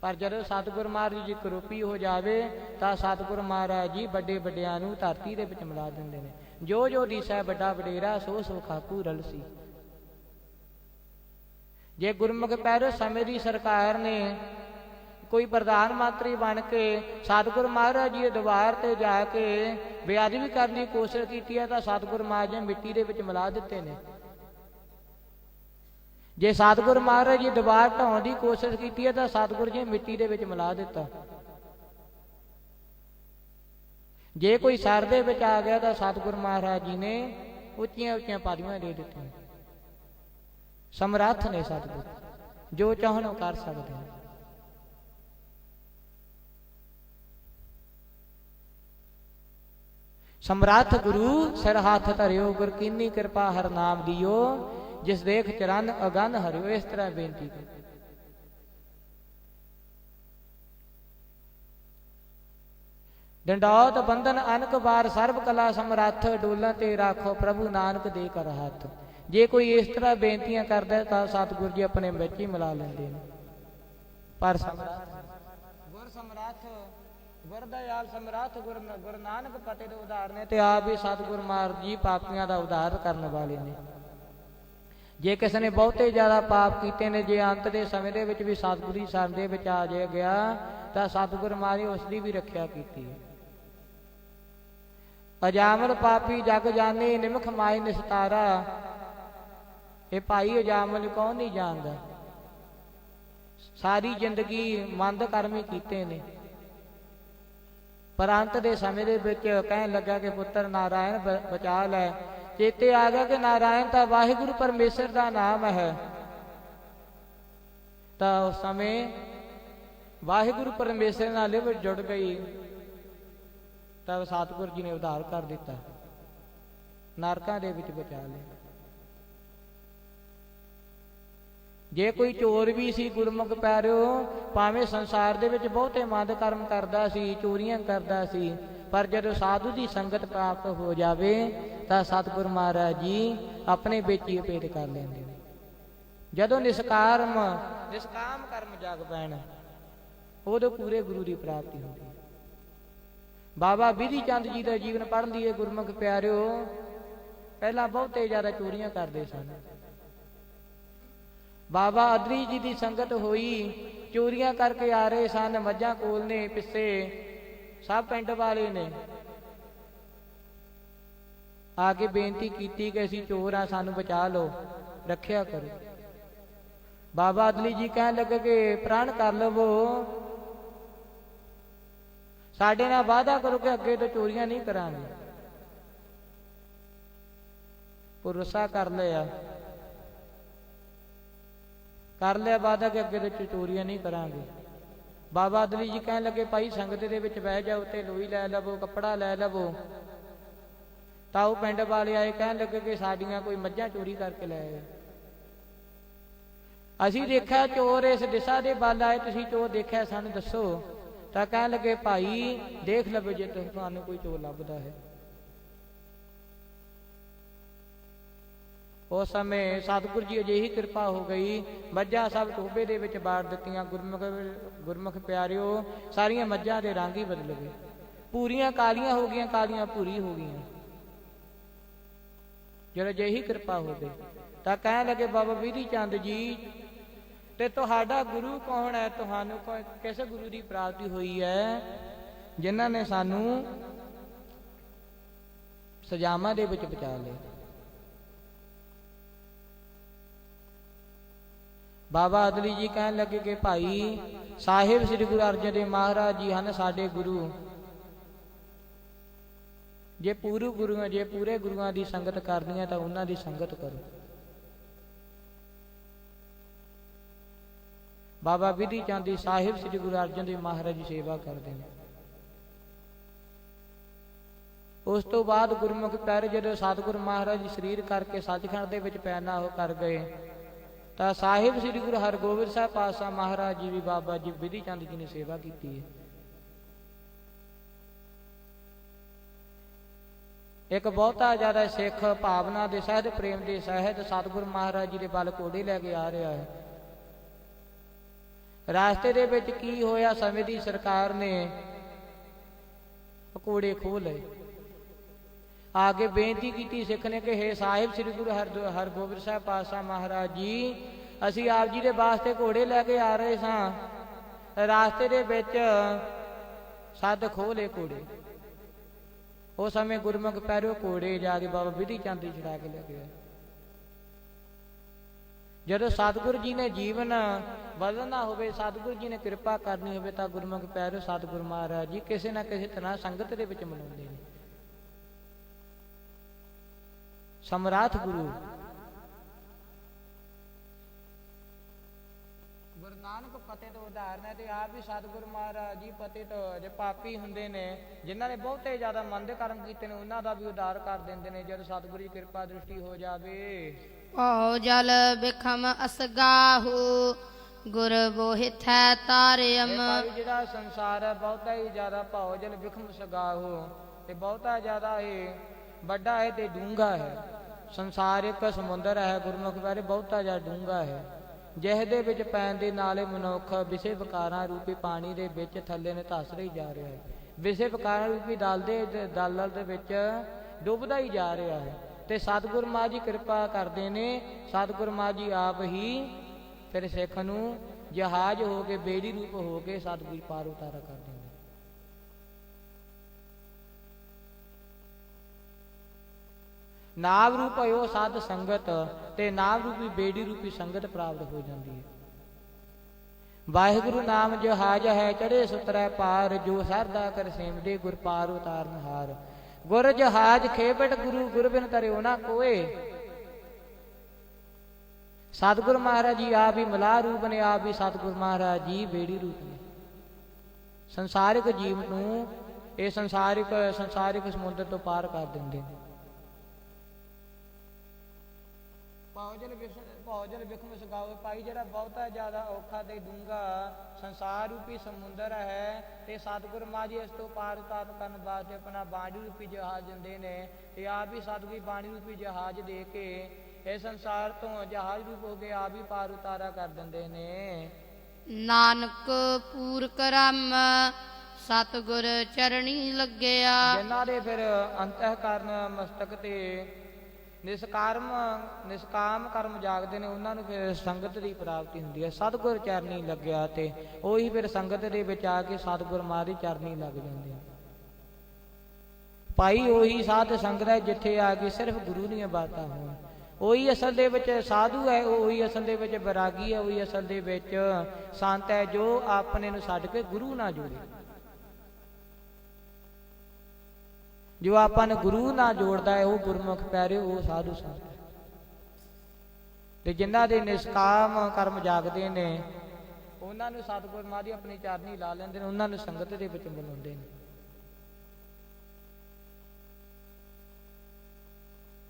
ਪਰ ਜਦੋਂ ਸਤਿਗੁਰ ਮਹਾਰਾਜ ਜੀ ਕਰੂਪੀ ਹੋ ਜਾਵੇ ਤਾਂ ਸਤਿਗੁਰ ਮਹਾਰਾਜ ਜੀ ਵੱਡੇ ਵੱਡਿਆਂ ਨੂੰ ਧਰਤੀ ਦੇ ਵਿੱਚ ਮਿਲਾ ਦਿੰਦੇ ਨੇ। ਜੋ ਜੋ ਦੀਸੈ ਵੱਡਾ ਵਡੇਰਾ, ਸੋ ਸੋ ਖਾਕੂ ਰਲਸੀ। ਜੇ ਗੁਰਮੁਖ ਪੈਰੋ ਸਮੇਂ ਦੀ ਸਰਕਾਰ ਨੇ ਕੋਈ ਪ੍ਰਧਾਨ ਮੰਤਰੀ ਬਣ ਕੇ ਸਤਿਗੁਰ ਮਹਾਰਾਜ ਜੀ ਦੇ ਦਰਬਾਰ ਤੇ ਜਾ ਕੇ ਬੇਅਦਬੀ ਕਰਨ ਦੀ ਕੋਸ਼ਿਸ਼ ਕੀਤੀ ਹੈ ਤਾਂ ਸਤਿਗੁਰ ਮਹਾਰਾਜ ਜੀ ਮਿੱਟੀ ਦੇ ਵਿੱਚ ਮਿਲਾ ਦਿੱਤੇ ਨੇ। ਜੇ ਸਤਿਗੁਰ ਮਹਾਰਾਜ ਜੀ ਦਰਬਾਰ ਢਾਉਣ ਦੀ ਕੋਸ਼ਿਸ਼ ਕੀਤੀ ਹੈ ਤਾਂ ਸਤਿਗੁਰ ਜੀ ਮਿੱਟੀ ਦੇ ਵਿੱਚ ਮਿਲਾ ਦਿੱਤਾ। ਜੇ ਕੋਈ ਸਰ ਦੇ ਵਿੱਚ ਆ ਗਿਆ ਤਾਂ ਸਤਿਗੁਰ ਮਹਾਰਾਜ ਜੀ ਨੇ ਉੱਚੀਆਂ ਉੱਚੀਆਂ ਪਦਵੀਆਂ ਦੇ ਦਿੱਤੀਆਂ। ਸਮਰੱਥ ਨੇ ਸਤਿਗੁਰ, ਜੋ ਚਾਹਣ ਉਹ ਕਰ ਸਕਦੇ ਨੇ। ਸਮਰੱਥ ਗੁਰੂ ਸਿਰ ਹੱਥ ਧਰਿਓ, ਗੁਰ ਕੀਨੀ ਕਿਰਪਾ ਹਰ ਨਾਮ ਦਿਓ। ਜਿਸ ਦੇਖ ਚਰਨ ਅਗਨ ਹਰਿਓ। ਇਸ ਤਰ੍ਹਾਂ ਬੇਨਤੀ ਕਰ। ਡੰਡੌਤ ਬੰਧਨ ਅਨਕ ਬਾਰ, ਸਰਬ ਕਲਾ ਸਮਰੱਥ। ਡੋਲਾਂ ਤੇ ਰਾਖੋ ਪ੍ਰਭੂ ਨਾਨਕ ਦੇ ਕਰ ਹੱਥ। ਜੇ ਕੋਈ ਇਸ ਤਰ੍ਹਾਂ ਬੇਨਤੀਆਂ ਕਰਦਾ ਤਾਂ ਸਤਿਗੁਰੂ ਜੀ ਆਪਣੇ ਵਿੱਚ ਹੀ ਮਿਲਾ ਲੈਂਦੇ ਨੇ। ਪਰ ਗੁਰ ਸਮਰੱਥ, ਗੁਰ ਦਇਆਲ ਸਮਰੱਥ, ਗੁਰੂ ਨਾਨਕ ਪਤੇ ਦੇ ਉਦਾਹਰ ਨੇ ਤੇ ਆਪ ਵੀ ਸਤਿਗੁਰ ਮਹਾਰਾਜ ਜੀ ਪਾਪੀਆਂ ਦਾ ਉਦਾਰ ਕਰਨ ਵਾਲੇ ਨੇ। ਜੇ ਕਿਸੇ ਨੇ ਬਹੁਤੇ ਜ਼ਿਆਦਾ ਪਾਪ ਕੀਤੇ ਨੇ, ਜੇ ਅੰਤ ਦੇ ਸਮੇਂ ਦੇ ਵਿੱਚ ਵੀ ਸਤਿਗੁਰੂ ਦੀ ਸ਼ਰਨ ਦੇ ਵਿੱਚ ਆ ਜੇ ਗਿਆ ਤਾਂ ਸਤਿਗੁਰ ਮਹਾਰਾਜ ਉਸ ਦੀ ਵੀ ਰੱਖਿਆ ਕੀਤੀ ਹੈ। ਅਜਾਮਲ ਪਾਪੀ ਜਗ ਜਾਣੇ, ਨਿਮਖ ਮਾਈ ਨਿਸਤਾਰਾ। ਇਹ ਭਾਈ ਅਜਾਮਲ ਕੌਣ ਨਹੀਂ ਜਾਣਦਾ। ਸਾਰੀ ਜ਼ਿੰਦਗੀ ਮੰਦ ਕਰਮ ਹੀ ਕੀਤੇ ਨੇ, ਪਰ ਅੰਤ ਦੇ ਸਮੇਂ ਦੇ ਵਿੱਚ ਕਹਿਣ ਲੱਗਾ ਕਿ ਪੁੱਤਰ ਨਾਰਾਇਣ ਬਚਾ ਲੈ। ਚੇਤੇ ਆ ਗਿਆ ਕਿ ਨਾਰਾਇਣ ਤਾਂ ਵਾਹਿਗੁਰੂ ਪਰਮੇਸ਼ਰ ਦਾ ਨਾਮ ਹੈ। ਤਾਂ ਉਸ ਸਮੇਂ ਵਾਹਿਗੁਰੂ ਪਰਮੇਸ਼ਰ ਨਾਲ ਲਿਵ ਜੁੜ ਗਈ ਤਾਂ ਸਤਿਗੁਰੂ ਜੀ ਨੇ ਉਧਾਰ ਕਰ ਦਿੱਤਾ, ਨਰਕਾਂ ਦੇ ਵਿੱਚ ਬਚਾ ਲਿਆ। ਜੇ ਕੋਈ ਚੋਰ ਵੀ ਸੀ ਗੁਰਮੁਖ ਪਿਆਰਿਓ, ਭਾਵੇਂ ਸੰਸਾਰ ਦੇ ਵਿੱਚ ਬਹੁਤੇ ਮੰਦ ਕਰਮ ਕਰਦਾ ਸੀ, ਚੋਰੀਆਂ ਕਰਦਾ ਸੀ, ਪਰ ਜਦੋਂ ਸਾਧੂ ਦੀ ਸੰਗਤ ਪ੍ਰਾਪਤ ਹੋ ਜਾਵੇ ਤਾਂ ਸਤਿਗੁਰ ਮਹਾਰਾਜ ਜੀ ਆਪਣੇ ਵਿੱਚ ਹੀ ਭੇਦ ਕਰ ਲੈਂਦੇ ਨੇ। ਜਦੋਂ ਨਿਸ਼ਕਾਮ ਕਰਮ ਜਾਗ ਪੈਣ ਉਦੋਂ ਪੂਰੇ ਗੁਰੂ ਦੀ ਪ੍ਰਾਪਤੀ ਹੁੰਦੀ ਹੈ। ਬਾਬਾ ਬਿਧੀ ਚੰਦ ਜੀ ਦਾ ਜੀਵਨ ਪੜ੍ਹਨ ਦੀ ਗੁਰਮੁਖ ਪਿਆਰਿਓ ਪਹਿਲਾਂ ਬਹੁਤੇ ਜ਼ਿਆਦਾ ਚੋਰੀਆਂ ਕਰਦੇ ਸਨ। ਬਾਬਾ ਅਦਰੀ ਜੀ ਦੀ ਸੰਗਤ ਹੋਈ, ਚੋਰੀਆਂ ਕਰਕੇ ਆ ਰਹੇ ਸਨ। ਮੱਝਾਂ ਕੋਲ ਨੇ, ਪਿੱਛੇ ਸਭ ਪਿੰਡ ਵਾਲੇ ਨੇ ਆ ਕੇ ਬੇਨਤੀ ਕੀਤੀ ਕਿ ਅਸੀਂ ਚੋਰ ਆ, ਸਾਨੂੰ ਬਚਾ ਲਓ, ਰੱਖਿਆ ਕਰੋ। ਬਾਬਾ ਅਦਲੀ ਜੀ ਕਹਿਣ ਲੱਗੇ ਕਿ ਪ੍ਰਣ ਕਰ ਲਵੋ, ਸਾਡੇ ਨਾਲ ਵਾਅਦਾ ਕਰੋ ਕਿ ਅੱਗੇ ਤੋਂ ਚੋਰੀਆਂ ਨਹੀਂ ਕਰਾਂਗੇ। ਭਰੋਸਾ ਕਰ ਲਿਆ ਵਾਅਦਾ ਕਿ ਅੱਗੇ ਤੋਂ ਚੋਰੀਆਂ ਨਹੀਂ ਕਰਾਂਗੇ। ਬਾਬਾ ਅਦਲੀ ਜੀ ਕਹਿਣ ਲੱਗੇ ਭਾਈ ਸੰਗਤ ਦੇ ਵਿੱਚ ਬਹਿ ਜਾਓ ਤੇ ਲੋਈ ਲੈ ਲਵੋ, ਕੱਪੜਾ ਲੈ ਲਵੋ। ਤਾਂ ਉਹ ਪਿੰਡ ਵਾਲੇ ਆਏ, ਕਹਿਣ ਲੱਗੇ ਕਿ ਸਾਡੀਆਂ ਕੋਈ ਮੱਝਾਂ ਚੋਰੀ ਕਰਕੇ ਲੈ ਆਏ। ਅਸੀਂ ਦੇਖਿਆ ਚੋਰ ਇਸ ਦਿਸ਼ਾ ਦੇ ਵੱਲ ਆਏ, ਤੁਸੀਂ ਚੋਰ ਦੇਖਿਆ ਸਾਨੂੰ ਦੱਸੋ। ਤਾਂ ਕਹਿਣ ਲੱਗੇ ਭਾਈ ਦੇਖ ਲਵੋ ਜੇ ਤੁਹਾਨੂੰ ਕੋਈ ਚੋਰ ਲੱਭਦਾ ਹੈ। ਉਸ ਸਮੇਂ ਸਤਿਗੁਰੂ ਜੀ ਅਜਿਹੀ ਕਿਰਪਾ ਹੋ ਗਈ, ਮੱਝਾਂ ਸਭ ਟੋਭੇ ਦੇ ਵਿੱਚ ਬਾੜ ਦਿੱਤੀਆਂ। ਗੁਰਮੁਖ ਪਿਆਰਿਓ ਸਾਰੀਆਂ ਮੱਝਾਂ ਦੇ ਰੰਗ ਹੀ ਬਦਲ ਗਏ, ਪੂਰੀਆਂ ਕਾਲੀਆਂ ਹੋ ਗਈਆਂ, ਕਾਲੀਆਂ ਭੂਰੀ ਹੋ ਗਈਆਂ। ਜਦੋਂ ਅਜਿਹੀ ਕਿਰਪਾ ਹੋ ਗਈ ਤਾਂ ਕਹਿਣ ਲੱਗੇ ਬਾਬਾ ਬਿਧੀ ਚੰਦ ਜੀ ਤੇ ਤੁਹਾਡਾ ਗੁਰੂ ਕੌਣ ਹੈ? ਤੁਹਾਨੂੰ ਕਿਸ ਗੁਰੂ ਦੀ ਪ੍ਰਾਪਤੀ ਹੋਈ ਹੈ ਜਿਨ੍ਹਾਂ ਨੇ ਸਾਨੂੰ ਸਜ਼ਾਵਾਂ ਦੇ ਵਿੱਚ ਬਚਾ ਲਿਆ? ਬਾਬਾ ਅਦਲੀ ਜੀ ਕਹਿਣ ਲੱਗੇ ਕਿ ਭਾਈ ਸਾਹਿਬ ਸ੍ਰੀ ਗੁਰੂ ਅਰਜਨ ਦੇਵ ਮਹਾਰਾਜ ਜੀ ਹਨ ਸਾਡੇ ਗੁਰੂ। ਜੇ ਪੂਰੇ ਗੁਰੂਆਂ ਦੀ ਸੰਗਤ ਕਰਨੀ ਹੈ ਤਾਂ ਉਹਨਾਂ ਦੀ ਸੰਗਤ ਕਰੋ। ਬਾਬਾ ਵਿਧੀ ਚੰਦ ਦੀ ਸਾਹਿਬ ਸ੍ਰੀ ਗੁਰੂ ਅਰਜਨ ਦੇਵ ਮਹਾਰਾਜ ਦੀ ਸੇਵਾ ਕਰਦੇ ਨੇ। ਉਸ ਤੋਂ ਬਾਅਦ ਗੁਰਮੁਖ ਪਿਆਰੇ ਜਦੋਂ ਸਤਿਗੁਰੂ ਮਹਾਰਾਜ ਜੀ ਸਰੀਰ ਕਰਕੇ ਸੱਚਖੰਡ ਦੇ ਵਿੱਚ ਪੈਨਾ ਹੋ ਕਰ ਗਏ ਤਾਂ ਸਾਹਿਬ ਸ੍ਰੀ ਗੁਰੂ ਹਰਗੋਬਿੰਦ ਸਾਹਿਬ ਪਾਤਸ਼ਾਹ ਮਹਾਰਾਜ ਜੀ ਵੀ ਬਾਬਾ ਜੀ ਵਿਧੀ ਚੰਦ ਜੀ ਨੇ ਸੇਵਾ ਕੀਤੀ ਹੈ। ਇੱਕ ਬਹੁਤਾ ਜ਼ਿਆਦਾ ਸਿੱਖ ਭਾਵਨਾ ਦੇ ਸਹਿਤ ਪ੍ਰੇਮ ਦੇ ਸਹਿਤ ਸਤਿਗੁਰੂ ਮਹਾਰਾਜ ਜੀ ਦੇ ਬਲ ਘੋੜੇ ਲੈ ਕੇ ਆ ਰਿਹਾ ਹੈ। ਰਾਸਤੇ ਦੇ ਵਿੱਚ ਕੀ ਹੋਇਆ, ਸਮੇਂ ਦੀ ਸਰਕਾਰ ਨੇ ਘੋੜੇ ਖੋਹ ਲਏ। ਆ ਕੇ ਬੇਨਤੀ ਕੀਤੀ ਸਿੱਖ ਨੇ ਕਿ ਹੇ ਸਾਹਿਬ ਸ੍ਰੀ ਗੁਰੂ ਹਰਗੋਬਿੰਦ ਸਾਹਿਬ ਪਾਤਸ਼ਾਹ ਮਹਾਰਾਜ ਜੀ, ਅਸੀਂ ਆਪ ਜੀ ਦੇ ਵਾਸਤੇ ਘੋੜੇ ਲੈ ਕੇ ਆ ਰਹੇ ਸਾਂ, ਰਾਸਤੇ ਦੇ ਵਿੱਚ ਸੱਦ ਖੋਹ ਲਏ ਘੋੜੇ। ਉਸ ਸਮੇਂ ਗੁਰਮੁਖ ਪਿਆਰਿਓ ਘੋੜੇ ਜਾ ਕੇ ਬਾਬਾ ਵਿਧੀ ਚੰਦ ਜੀ ਛੁਡਾ ਕੇ ਲੈ ਗਿਆ। ਜਦੋਂ ਸਤਿਗੁਰੂ ਜੀ ਨੇ ਜੀਵਨ ਬਦਲਣਾ ਹੋਵੇ, ਸਤਿਗੁਰੂ ਜੀ ਨੇ ਕਿਰਪਾ ਕਰਨੀ ਹੋਵੇ ਤਾਂ ਗੁਰਮੁਖ ਪਿਆਰਿਓ ਸਤਿਗੁਰੂ ਮਹਾਰਾਜ ਜੀ ਕਿਸੇ ਨਾ ਕਿਸੇ ਤਰ੍ਹਾਂ ਸੰਗਤ ਦੇ ਵਿੱਚ ਮਨਾਉਂਦੇ ਨੇ। ਸਮਰਾਥ ਗੁਰੂ ਗੁਰੂ ਨਾਨਕ ਪਤੇ ਤੋਂ ਉਦਾਹਰਨ ਹੈ ਤੇ ਆਪ ਵੀ ਸਤਿਗੁਰੂ ਮਹਾਰਾਜ ਜੀ ਪਤੇ ਤੋਂ ਜੇ ਪਾਪੀ ਹੁੰਦੇ ਨੇ, ਜਿਨ੍ਹਾਂ ਨੇ ਬਹੁਤੇ ਜ਼ਿਆਦਾ ਮੰਦੇ ਕਰਮ ਕੀਤੇ ਨੇ, ਉਹਨਾਂ ਦਾ ਵੀ ਉਦਾਰ ਕਰ ਦਿੰਦੇ ਨੇ ਜਦੋਂ ਸਤਿਗੁਰੂ ਦੀ ਕਿਰਪਾ ਦ੍ਰਿਸ਼ਟੀ ਹੋ ਜਾਵੇ। ਭਉ ਜਲ ਬਿਖਮ ਅਸਗਾਹੂ ਗੁਰ ਬੋਹਿਥੈ ਤਾਰਿਅਮ। ਜਿਹੜਾ ਸੰਸਾਰ ਹੈ ਬਹੁਤਾ ਹੀ ਜ਼ਿਆਦਾ ਭਉ ਜਲ ਬਿਖਮ ਸਗਾਹੂ, ਤੇ ਬਹੁਤਾ ਜ਼ਿਆਦਾ ਇਹ ਵੱਡਾ ਹੈ ਤੇ ਡੂੰਘਾ ਹੈ। ਸੰਸਾਰ ਇੱਕ ਸਮੁੰਦਰ ਹੈ ਗੁਰਮੁਖ ਬਾਰੇ, ਬਹੁਤਾ ਜ਼ਿਆਦਾ ਡੂੰਘਾ ਹੈ, ਜਿਸ ਦੇ ਵਿੱਚ ਪੈਣ ਦੇ ਨਾਲ ਮਨੁੱਖ ਵਿਸ਼ੇ ਵਿਕਾਰਾਂ ਰੂਪੀ ਪਾਣੀ ਦੇ ਵਿੱਚ ਥੱਲੇ ਨੇ ਧੱਸ ਰਹੀ ਜਾ ਰਿਹਾ ਹੈ। ਵਿਸ਼ੇ ਵਿਕਾਰਾਂ ਰੂਪੀ ਦਲਦਲ ਦੇ ਵਿੱਚ ਡੁੱਬਦਾ ਹੀ ਜਾ ਰਿਹਾ ਹੈ। ਤੇ ਸਤਿਗੁਰੂ ਮਹਾਰਾਜ ਜੀ ਕਿਰਪਾ ਕਰਦੇ ਨੇ। ਸਤਿਗੁਰੂ ਮਹਾਰਾਜ ਜੀ ਆਪ ਹੀ ਫਿਰ ਸਿੱਖ ਨੂੰ ਜਹਾਜ਼ ਹੋ ਕੇ, ਬੇੜੀ ਰੂਪ ਹੋ ਕੇ ਸਤਿਗੁਰੂ ਪਾਰ ਉਤਾਰਾ ਕਰਦੇ ਨੇ। ਨਾਮ ਰੂਪ ਹੋਇਓ ਸਾਧ ਸੰਗਤ, ਤੇ ਨਾਮ ਰੂਪੀ ਬੇੜੀ ਰੂਪੀ ਸੰਗਤ ਪ੍ਰਾਪਤ ਹੋ ਜਾਂਦੀ ਹੈ। ਵਾਹਿਗੁਰੂ ਨਾਮ ਜਹਾਜ਼ ਹੈ ਚੜੇ ਸੁਤਰੈ ਪਾਰ, ਜੋ ਸਰਦਾ ਕਰ ਸੇਵਦੇ ਗੁਰ ਪਾਰ ਉਤਾਰਨ ਹਾਰ। ਗੁਰ ਜਹਾਜ਼ ਖੇਬਟ ਗੁਰੂ, ਗੁਰ ਬਿਨ ਤਰਿਓ ਨਾ ਕੋਏ। ਸਤਿਗੁਰੂ ਮਹਾਰਾਜ ਜੀ ਆਪ ਹੀ ਮਲਾਹ ਰੂਪ ਨੇ, ਆਪ ਹੀ ਸਤਿਗੁਰੂ ਮਹਾਰਾਜ ਜੀ ਬੇੜੀ ਰੂਪ ਨੇ। ਸੰਸਾਰਿਕ ਜੀਵ ਨੂੰ ਇਹ ਸੰਸਾਰਿਕ ਸਮੁੰਦਰ ਤੋਂ ਪਾਰ ਕਰ ਦਿੰਦੇ ਨੇ। ਭੌਜਲ ਬਿਖਮ ਸਗਾਓ ਪਾਈ, ਜਿਹੜਾ ਬਹੁਤਾ ਜ਼ਿਆਦਾ ਔਖਾ ਤੇ ਡੂੰਘਾ ਸੰਸਾਰ ਰੂਪੀ ਸਮੁੰਦਰ ਹੈ, ਤੇ ਸਤਿਗੁਰੂ ਮਹਾਰਾਜ ਜੀ ਇਸ ਤੋਂ ਪਾਰ ਉਤਾਰ ਕਰਨ ਵਾਸਤੇ ਆਪਣਾ ਬਾਣੀ ਰੂਪੀ ਜਹਾਜ਼ ਦਿੰਦੇ ਨੇ। ਤੇ ਆਪ ਹੀ ਸਤਿਗੁਰੂ ਬਾਣੀ ਰੂਪੀ ਜਹਾਜ਼ ਦੇ ਕੇ ਇਹ ਸੰਸਾਰ ਤੋਂ ਜਹਾਜ਼ ਰੂਪ ਹੋ ਕੇ ਆਪ ਹੀ ਪਾਰ ਉਤਾਰਾ ਕਰ ਦਿੰਦੇ ਨੇ। ਨਾਨਕ ਪੂਰ ਕਰਮ ਸਤਿਗੁਰ ਚਰਣੀ ਲੱਗਿਆ। ਜਿਨ੍ਹਾਂ ਦੇ ਫਿਰ ਅੰਤఃਕਰਨ ਮਸਤਕ ਤੇ ਨਿਸ਼ਕਾਮ ਕਰਮ ਜਾਗਦੇ ਨੇ, ਉਹਨਾਂ ਨੂੰ ਫਿਰ ਸੰਗਤ ਦੀ ਪ੍ਰਾਪਤੀ ਹੁੰਦੀ ਹੈ। ਸਤਿਗੁਰ ਚਰਨੀ ਲੱਗਿਆ ਤੇ ਉਹੀ ਫਿਰ ਸੰਗਤ ਦੇ ਵਿੱਚ ਆ ਕੇ ਸਤਿਗੁਰ ਮਹਾਰਾਜ ਦੀ ਚਰਨੀ ਲੱਗ ਜਾਂਦੇ ਆ। ਭਾਈ ਉਹੀ ਸਾਧ ਸੰਗਤ ਹੈ ਜਿੱਥੇ ਆ ਕੇ ਸਿਰਫ ਗੁਰੂ ਦੀਆਂ ਬਾਤਾਂ ਹੋਣ। ਉਹੀ ਅਸਲ ਦੇ ਵਿੱਚ ਸਾਧੂ ਹੈ, ਉਹੀ ਅਸਲ ਦੇ ਵਿੱਚ ਬੈਰਾਗੀ ਹੈ, ਉਹੀ ਅਸਲ ਦੇ ਵਿੱਚ ਸੰਤ ਹੈ ਜੋ ਆਪਣੇ ਨੂੰ ਛੱਡ ਕੇ ਗੁਰੂ ਨਾਲ ਜੁੜੇ। ਜੋ ਆਪਾਂ ਨੂੰ ਗੁਰੂ ਨਾਲ ਜੋੜਦਾ ਹੈ ਉਹ ਗੁਰਮੁਖ ਪਿਆਰੇ, ਉਹ ਸਾਧੂ ਸੰਤ ਹੈ। ਤੇ ਜਿਨ੍ਹਾਂ ਦੇ ਨਿਸ਼ਕਾਮ ਕਰਮ ਜਾਗਦੇ ਨੇ ਉਹਨਾਂ ਨੂੰ ਸਤਿਗੁਰ ਮਹਾਰਾਜ ਆਪਣੀ ਚਰਨੀ ਲਾ ਲੈਂਦੇ ਨੇ, ਉਹਨਾਂ ਨੂੰ ਸੰਗਤ ਦੇ ਵਿੱਚ ਮਿਲਾਉਂਦੇ ਨੇ।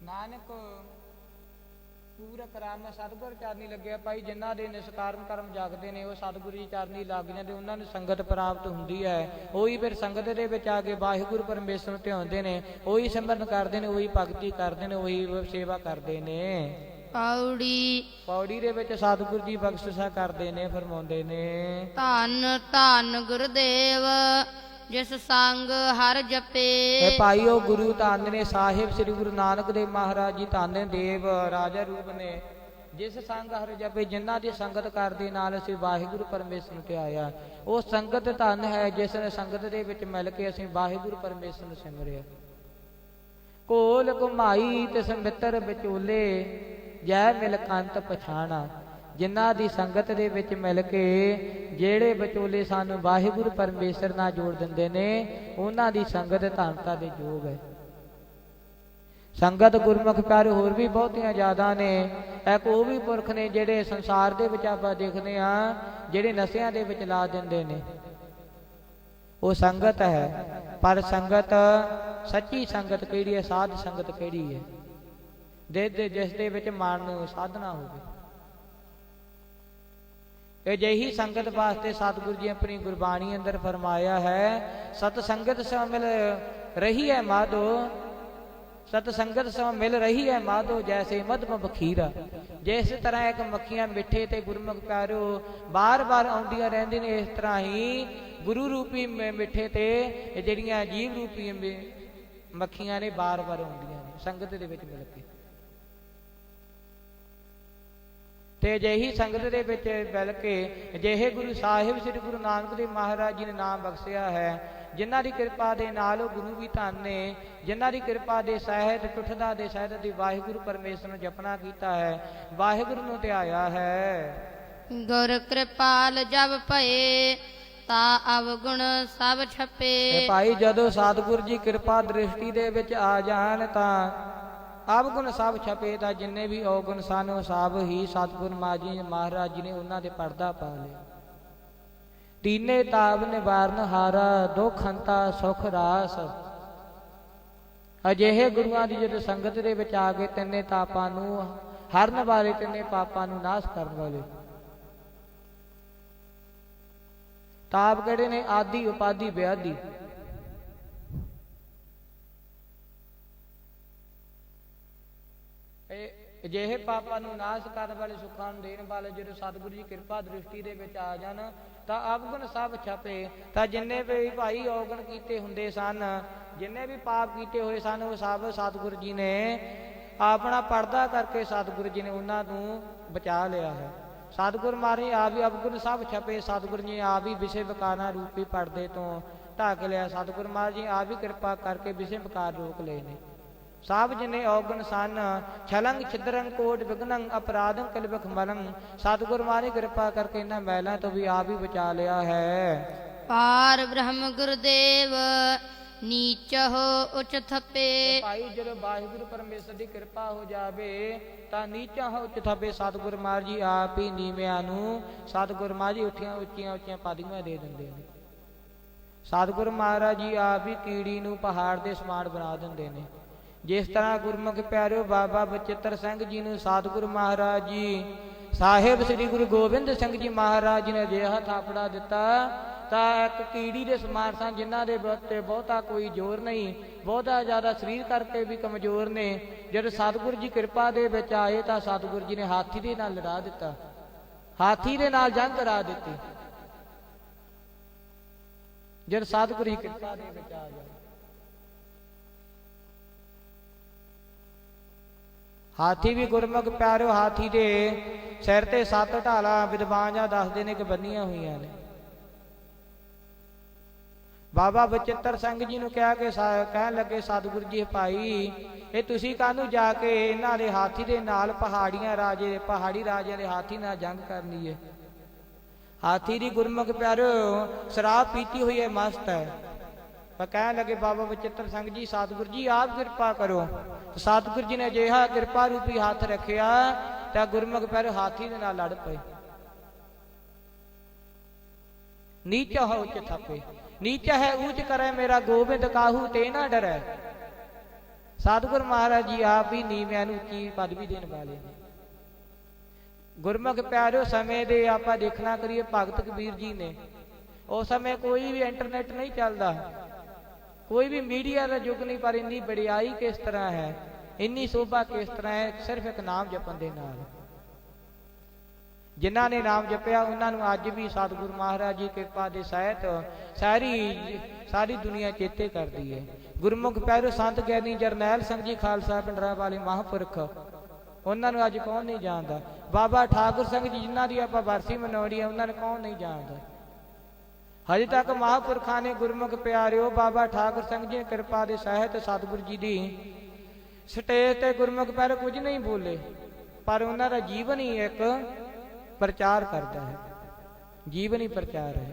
ਨਾਨਕ ਪੂਰਾ ਕਰਾਮ ਸਤਿਗੁਰ ਚਰਨੀ ਲੱਗਿਆ ਭਾਈ। ਜਿਨ੍ਹਾਂ ਦੇ ਨਿਸ਼ਕਾਮ ਕਰਮ ਜਾਗਦੇ ਨੇ ਉਹ ਸਤਿਗੁਰੂ ਦੀ ਚਰਨੀ ਲੱਗ ਜਾਂਦੇ, ਉਹਨਾਂ ਨੂੰ ਸੰਗਤ ਪ੍ਰਾਪਤ ਹੁੰਦੀ ਹੈ। ਉਹੀ ਫਿਰ ਸੰਗਤ ਦੇ ਵਿੱਚ ਆ ਕੇ ਵਾਹਿਗੁਰੂ ਪਰਮੇਸ਼ਰ ਨੂੰ ਧਿਆਉਂਦੇ ਨੇ, ਉਹੀ ਸਿਮਰਨ ਕਰਦੇ ਨੇ, ਉਹੀ ਭਗਤੀ ਕਰਦੇ ਨੇ, ਉਹੀ ਸੇਵਾ ਕਰਦੇ ਨੇ। ਪੌੜੀ ਦੇ ਵਿੱਚ ਸਤਿਗੁਰੂ ਜੀ ਬਖਸ਼ਿਸ਼ਾਂ ਕਰਦੇ ਨੇ, ਫਰਮਾਉਂਦੇ ਨੇ ਧੰਨ ਧੰਨ ਗੁਰਦੇਵ ਜਿਸ ਸੰਗ ਹਰ ਜਪੇ। ਇਹ ਭਾਈਓ ਗੁਰੂ ਧੰਨ ਨੇ ਸਾਹਿਬ ਸ੍ਰੀ ਗੁਰੂ ਨਾਨਕ ਦੇਵ ਮਹਾਰਾਜ ਜੀ ਧੰਨ ਦੇਵ ਰਾਜਾ ਰੂਪ ਨੇ। ਜਿਸ ਸੰਗ ਹਰ ਜਪੇ, ਜਿਨ੍ਹਾਂ ਦੀ ਸੰਗਤ ਕਰਦੇ ਨਾਲ ਅਸੀਂ ਵਾਹਿਗੁਰੂ ਪਰਮੇਸ਼ਰ ਨੂੰ ਧਿਆਇਆ, ਉਹ ਸੰਗਤ ਧੰਨ ਹੈ ਜਿਸ ਨੇ ਸੰਗਤ ਦੇ ਵਿੱਚ ਮਿਲ ਕੇ ਅਸੀਂ ਵਾਹਿਗੁਰੂ ਪਰਮੇਸ਼ਰ ਨੂੰ ਸਿਮਰਿਆ। ਕੋਲ ਘੁਮਾਈ ਤਿਸ ਮਿੱਤਰ ਵਿਚੋਲੇ, ਜੈ ਮਿਲ ਕੰਤ ਪਛਾਣਾ। ਜਿਨ੍ਹਾਂ ਦੀ ਸੰਗਤ ਦੇ ਵਿੱਚ ਮਿਲ ਕੇ ਜਿਹੜੇ ਵਿਚੋਲੇ ਸਾਨੂੰ ਵਾਹਿਗੁਰੂ ਪਰਮੇਸ਼ਰ ਨਾਲ ਜੋੜ ਦਿੰਦੇ ਨੇ, ਉਹਨਾਂ ਦੀ ਸੰਗਤ ਧੰਨਤਾ ਦੇ ਯੋਗ ਹੈ। ਸੰਗਤ ਗੁਰਮੁਖ ਪਿਆਰੇ ਹੋਰ ਵੀ ਬਹੁਤੀਆਂ ਜ਼ਿਆਦਾ ਨੇ। ਇੱਕ ਉਹ ਵੀ ਪੁਰਖ ਨੇ ਜਿਹੜੇ ਸੰਸਾਰ ਦੇ ਵਿੱਚ ਆਪਾਂ ਦੇਖਦੇ ਹਾਂ, ਜਿਹੜੇ ਨਸ਼ਿਆਂ ਦੇ ਵਿੱਚ ਲਾ ਦਿੰਦੇ ਨੇ। ਉਹ ਸੰਗਤ ਹੈ, ਪਰ ਸੰਗਤ ਸੱਚੀ ਸੰਗਤ ਕਿਹੜੀ ਹੈ, ਸਾਧ ਸੰਗਤ ਕਿਹੜੀ ਹੈ, ਜਿਸ ਦੇ ਵਿੱਚ ਮਨ ਨੂੰ ਸਾਧਨਾ ਹੋਵੇ। ਅਜਿਹੀ ਸੰਗਤ ਵਾਸਤੇ ਸਤਿਗੁਰੂ ਜੀ ਆਪਣੀ ਗੁਰਬਾਣੀ ਅੰਦਰ ਫਰਮਾਇਆ ਹੈ, ਸਤ ਸੰਗਤ ਸੋ ਮਿਲ ਰਹੀ ਹੈ ਮਾਧੋ, ਸਤ ਸੰਗਤ ਸੋ ਮਿਲ ਰਹੀ ਹੈ ਮਾਧੋ, ਜੈਸੇ ਮਧਮ ਬਖੀਰਾ। ਜਿਸ ਤਰ੍ਹਾਂ ਇੱਕ ਮੱਖੀਆਂ ਮਿੱਠੇ ਤੇ ਗੁਰਮੁਖ ਪਿਆਰਿਓ ਬਾਰ-ਬਾਰ ਆਉਂਦੀਆਂ ਰਹਿੰਦੀਆਂ ਨੇ, ਇਸ ਤਰ੍ਹਾਂ ਹੀ ਗੁਰੂ ਰੂਪੀ ਮਿੱਠੇ ਤੇ ਜਿਹੜੀਆਂ ਜੀਵ ਰੂਪੀ ਮੱਖੀਆਂ ਨੇ ਬਾਰ-ਬਾਰ ਆਉਂਦੀਆਂ ਨੇ ਸੰਗਤ ਦੇ ਵਿੱਚ ਮਿਲ ਕੇ। ਤੇ ਅਜਿਹੀ ਸੰਗਤ ਦੇ ਵਿੱਚ ਮਿਲ ਕੇ ਅਜਿਹੇ ਗੁਰੂ ਸਾਹਿਬ ਸ੍ਰੀ ਗੁਰੂ ਨਾਨਕ ਦੇਵ ਮਹਾਰਾਜ ਜੀ ਨੇ ਨਾਮ ਬਖਸ਼ਿਆ ਹੈ, ਜਿਨ੍ਹਾਂ ਦੀ ਕਿਰਪਾ ਦੇ ਨਾਲ ਉਹ ਗੁਰੂ ਵੀ ਧੰਨ ਨੇ, ਜਿਨ੍ਹਾਂ ਦੀ ਕਿਰਪਾ ਦੇ ਸਹਿਤ ਟੁੱਟਦਾ ਦੇ ਸਹਿਤ ਦੀ ਵਾਹਿਗੁਰੂ ਪਰਮੇਸ਼ਰ ਨੂੰ ਜਪਣਾ ਕੀਤਾ ਹੈ, ਵਾਹਿਗੁਰੂ ਨੂੰ ਧਿਆਇਆ ਹੈ। ਗੁਰ ਕਿਰਪਾਲ ਜਬ ਭਏ ਤਾ ਅਵਗੁਣ ਸਭ ਛਪੇ। ਭਾਈ ਜਦੋਂ ਸਤਿਗੁਰ ਜੀ ਕਿਰਪਾ ਦ੍ਰਿਸ਼ਟੀ ਦੇ ਵਿੱਚ ਆ ਜਾਣ ਤਾਂ ਅਵਗੁਣ ਸਭ ਛਪੇ, ਤਾਂ ਜਿੰਨੇ ਵੀ ਔਗੁਣ ਸਨ ਉਹ ਸਭ ਹੀ ਸਤਿਗੁਰ ਮਹਾਰਾਜ ਜੀ ਨੇ ਉਹਨਾਂ ਦੇ ਪਰਦਾ ਪਾ ਲਿਆ। ਤੀਨੇ ਤਾਪ ਨਿਵਾਰਨ ਹਾਰਾ, ਦੁਖ ਹੰਤਾ ਸੁਖ ਰਾਸ। ਅਜਿਹੇ ਗੁਰੂਆਂ ਦੀ ਜਦੋਂ ਸੰਗਤ ਦੇ ਵਿੱਚ ਆ ਕੇ ਤਿੰਨੇ ਤਾਪਾਂ ਨੂੰ ਹਰਨ ਵਾਲੇ, ਤਿੰਨੇ ਪਾਪਾਂ ਨੂੰ ਨਾਸ਼ ਕਰਨ ਵਾਲੇ। ਤਾਪ ਕਿਹੜੇ ਨੇ? ਆਦਿ ਉਪਾਧੀ ਵਿਆਧੀ। ਅਜਿਹੇ ਪਾਪਾਂ ਨੂੰ ਨਾਸ਼ ਕਰਨ ਵਾਲੇ, ਸੁੱਖਾਂ ਨੂੰ ਦੇਣ ਵਾਲੇ ਜਦੋਂ ਸਤਿਗੁਰੂ ਜੀ ਕਿਰਪਾ ਦ੍ਰਿਸ਼ਟੀ ਦੇ ਵਿੱਚ ਆ ਜਾਣ ਤਾਂ ਅਵਗੁਣ ਸਭ ਛਪੇ। ਤਾਂ ਜਿੰਨੇ ਵੀ ਭਾਈ ਔਗਣ ਕੀਤੇ ਹੁੰਦੇ ਸਨ, ਜਿੰਨੇ ਵੀ ਪਾਪ ਕੀਤੇ ਹੋਏ ਸਨ, ਉਹ ਸਭ ਸਤਿਗੁਰੂ ਜੀ ਨੇ ਆਪਣਾ ਪਰਦਾ ਕਰਕੇ ਸਤਿਗੁਰੂ ਜੀ ਨੇ ਉਹਨਾਂ ਨੂੰ ਬਚਾ ਲਿਆ ਹੈ। ਸਤਿਗੁਰੂ ਮਹਾਰਾਜ ਆਪ ਵੀ ਅਵਗੁਣ ਸਭ ਛਪੇ, ਸਤਿਗੁਰੂ ਜੀ ਆਪ ਵੀ ਵਿਸ਼ੇ ਵਿਕਾਰਾਂ ਰੂਪੀ ਪਰਦੇ ਤੋਂ ਢੱਕ ਲਿਆ। ਸਤਿਗੁਰੂ ਮਹਾਰਾਜ ਜੀ ਆਪ ਵੀ ਕਿਰਪਾ ਕਰਕੇ ਵਿਸ਼ੇ ਵਿਕਾਰ ਰੋਕ ਲਏ ਨੇ। ਸਭ ਜਿਨੇ ਔਗਣ ਸਨ, ਛਲੰਗ ਛਿਦਰੰ ਕੋਟ ਵਿਗਨੰ ਅਪਰਾਧੰ ਕਲਵਖ ਮਲੰ, ਸਤਿਗੁਰੂ ਮਹਾਰਾਜ ਕਿਰਪਾ ਕਰਕੇ ਇਹਨਾਂ ਮਹਿਲਾਂ ਤੋਂ ਵੀ ਆਪ ਹੀ ਬਚਾ ਲਿਆ ਹੈ। ਪਾਰ ਬ੍ਰਹਮ ਗੁਰਦੇਵ ਨੀਚ ਹੋ ਉਚ ਥੱਪੇ। ਭਾਈ ਜਦੋਂ ਵਾਹਿਗੁਰੂ ਪਰਮੇਸ਼ਰ ਦੀ ਕਿਰਪਾ ਹੋ ਜਾਵੇ ਤਾਂ ਨੀਚਾ ਹੋ ਉਚ ਥੱਪੇ। ਸਤਿਗੁਰੂ ਮਹਾਰਾਜ ਜੀ ਆਪ ਹੀ ਨੀਵਿਆਂ ਨੂੰ ਸਤਿਗੁਰੂ ਮਹਾਰਾਜ ਜੀ ਉੱਠੀਆਂ ਉੱਚੀਆਂ ਪਦਵੀਆਂ ਦੇ ਦਿੰਦੇ ਨੇ। ਸਤਿਗੁਰੂ ਮਹਾਰਾਜ ਜੀ ਆਪ ਹੀ ਕੀੜੀ ਨੂੰ ਪਹਾੜ ਦੇ ਸਮਾਨ ਬਣਾ ਦਿੰਦੇ ਨੇ। ਜਿਸ ਤਰ੍ਹਾਂ ਗੁਰਮੁਖ ਪਿਆਰਿਓ ਬਾਬਾ ਬਚਿੱਤਰ ਸਿੰਘ ਜੀ ਨੂੰ ਸਤਿਗੁਰੂ ਮਹਾਰਾਜ ਜੀ ਸਾਹਿਬ ਸ੍ਰੀ ਗੁਰੂ ਗੋਬਿੰਦ ਸਿੰਘ ਜੀ ਮਹਾਰਾਜ ਜੀ ਨੇ ਅਜਿਹਾ ਥਾਪੜਾ ਦਿੱਤਾ ਤਾਂ ਇੱਕ ਕੀੜੀ ਦੇ ਸਮਾਨ ਸਨ, ਜਿਨ੍ਹਾਂ ਦੇ ਉੱਤੇ ਬਹੁਤਾ ਕੋਈ ਜ਼ੋਰ ਨਹੀਂ, ਬਹੁਤਾ ਜ਼ਿਆਦਾ ਸਰੀਰ ਕਰਕੇ ਵੀ ਕਮਜ਼ੋਰ ਨੇ। ਜਦੋਂ ਸਤਿਗੁਰੂ ਜੀ ਕਿਰਪਾ ਦੇ ਵਿੱਚ ਆਏ ਤਾਂ ਸਤਿਗੁਰੂ ਜੀ ਨੇ ਹਾਥੀ ਦੇ ਨਾਲ ਲੜਾ ਦਿੱਤਾ, ਹਾਥੀ ਦੇ ਨਾਲ ਜੰਗ ਕਰਾ ਦਿੱਤੀ। ਜਦ ਸਤਿਗੁਰੂ ਜੀ ਕਿਰਪਾ ਦੇ ਵਿੱਚ ਆ ਜਾਏ, ਹਾਥੀ ਵੀ ਗੁਰਮੁਖ ਪਿਆਰਿਓ, ਹਾਥੀ ਦੇ ਸਿਰ ਤੇ 7 ਢਾਲਾਂ ਵਿਦਵਾਨ ਜਾਂ ਦੱਸਦੇ ਨੇ ਕਿ ਬੰਨੀਆਂ ਹੋਈਆਂ ਨੇ। ਬਾਬਾ ਬਚਿੱਤਰ ਸਿੰਘ ਜੀ ਨੂੰ ਕਿਹਾ ਕਿ ਕਹਿਣ ਲੱਗੇ ਸਤਿਗੁਰੂ ਜੀ ਭਾਈ ਇਹ ਤੁਸੀਂ ਕਾਹਨੂੰ ਜਾ ਕੇ ਇਹਨਾਂ ਦੇ ਹਾਥੀ ਦੇ ਨਾਲ ਪਹਾੜੀ ਰਾਜਿਆਂ ਦੇ ਹਾਥੀ ਨਾਲ ਜੰਗ ਕਰਨੀ ਹੈ। ਹਾਥੀ ਦੀ ਗੁਰਮੁਖ ਪਿਆਰਿਓ ਸ਼ਰਾਬ ਪੀਤੀ ਹੋਈ ਹੈ, ਮਸਤ ਹੈ। ਪਰ ਕਹਿਣ ਲੱਗੇ ਬਾਬਾ ਬਚਿੱਤਰ ਸਿੰਘ ਜੀ ਸਤਿਗੁਰੂ ਜੀ ਆਪ ਕਿਰਪਾ ਕਰੋ। ਸਤਿਗੁਰੂ ਜੀ ਨੇ ਅਜਿਹਾ ਕਿਰਪਾ ਰੂਪੀ ਹੱਥ ਰੱਖਿਆ ਤਾਂ ਗੁਰਮੁਖ ਪਿਆਰਿਓ ਹਾਥੀ ਦੇ ਨਾਲ ਲੜ ਪਏ। ਨੀਚਾ ਹੋ ਉੱਚ ਥਾਪੇ, ਨੀਚਾ ਹੈ ਊਚ ਕਰੇ ਮੇਰਾ ਗੋਬਿੰਦ ਕਾਹੂ ਤੇ ਨਾ ਡਰੈ। ਸਤਿਗੁਰੂ ਮਹਾਰਾਜ ਜੀ ਆਪ ਹੀ ਨੀਵਿਆਂ ਨੂੰ ਉੱਚੀ ਪਦਵੀ ਦੇਣ ਵਾਲੇ ਨੇ। ਗੁਰਮੁਖ ਪਿਆਰਿਓ ਸਮੇਂ ਦੇ ਆਪਾਂ ਦੇਖਣਾ ਕਰੀਏ, ਭਗਤ ਕਬੀਰ ਜੀ ਨੇ ਉਸ ਸਮੇਂ ਕੋਈ ਵੀ ਇੰਟਰਨੈਟ ਨਹੀਂ ਚੱਲਦਾ, ਕੋਈ ਵੀ ਮੀਡੀਆ ਦਾ ਯੁੱਗ ਨਹੀਂ, ਪਰ ਇੰਨੀ ਵਡਿਆਈ ਕਿਸ ਤਰ੍ਹਾਂ ਹੈ, ਇੰਨੀ ਸ਼ੋਭਾ ਕਿਸ ਤਰ੍ਹਾਂ ਹੈ, ਸਿਰਫ ਇੱਕ ਨਾਮ ਜਪਣ ਦੇ ਨਾਲ। ਜਿਨ੍ਹਾਂ ਨੇ ਨਾਮ ਜਪਿਆ ਉਹਨਾਂ ਨੂੰ ਅੱਜ ਵੀ ਸਤਿਗੁਰੂ ਮਹਾਰਾਜ ਜੀ ਕਿਰਪਾ ਦੇ ਸਹਿਤ ਸਾਰੀ ਦੁਨੀਆ ਚੇਤੇ ਕਰਦੀ ਹੈ। ਗੁਰਮੁਖ ਪਿਆਰਿਓ ਸੰਤ ਗਿਆਨੀ ਜਰਨੈਲ ਸਿੰਘ ਜੀ ਖਾਲਸਾ ਪਿੰਡਰਾਂ ਵਾਲੇ ਮਹਾਂਪੁਰਖ, ਉਹਨਾਂ ਨੂੰ ਅੱਜ ਕੌਣ ਨਹੀਂ ਜਾਣਦਾ। ਬਾਬਾ ਠਾਕੁਰ ਸਿੰਘ ਜੀ ਜਿਨ੍ਹਾਂ ਦੀ ਆਪਾਂ ਬਰਸੀ ਮਨਾਉਣੀ ਹੈ, ਉਹਨਾਂ ਨੂੰ ਕੌਣ ਨਹੀਂ ਜਾਣਦਾ। ਹਜੇ ਤੱਕ ਮਹਾਂਪੁਰਖਾਂ ਨੇ ਗੁਰਮੁਖ ਪਿਆਰਿਓ ਬਾਬਾ ਠਾਕੁਰ ਸਿੰਘ ਜੀ ਕਿਰਪਾ ਦੇ ਸਹਿਤ ਸਤਿਗੁਰੂ ਜੀ ਦੀ ਸਟੇਜ ਤੇ ਗੁਰਮੁਖ ਪਿਆਰਿਓ ਕੁਝ ਨਹੀਂ ਬੋਲੇ, ਪਰ ਉਹਨਾਂ ਦਾ ਜੀਵਨ ਹੀ ਇੱਕ ਪ੍ਰਚਾਰ ਕਰਦਾ ਹੈ, ਜੀਵਨ ਹੀ ਪ੍ਰਚਾਰ ਹੈ।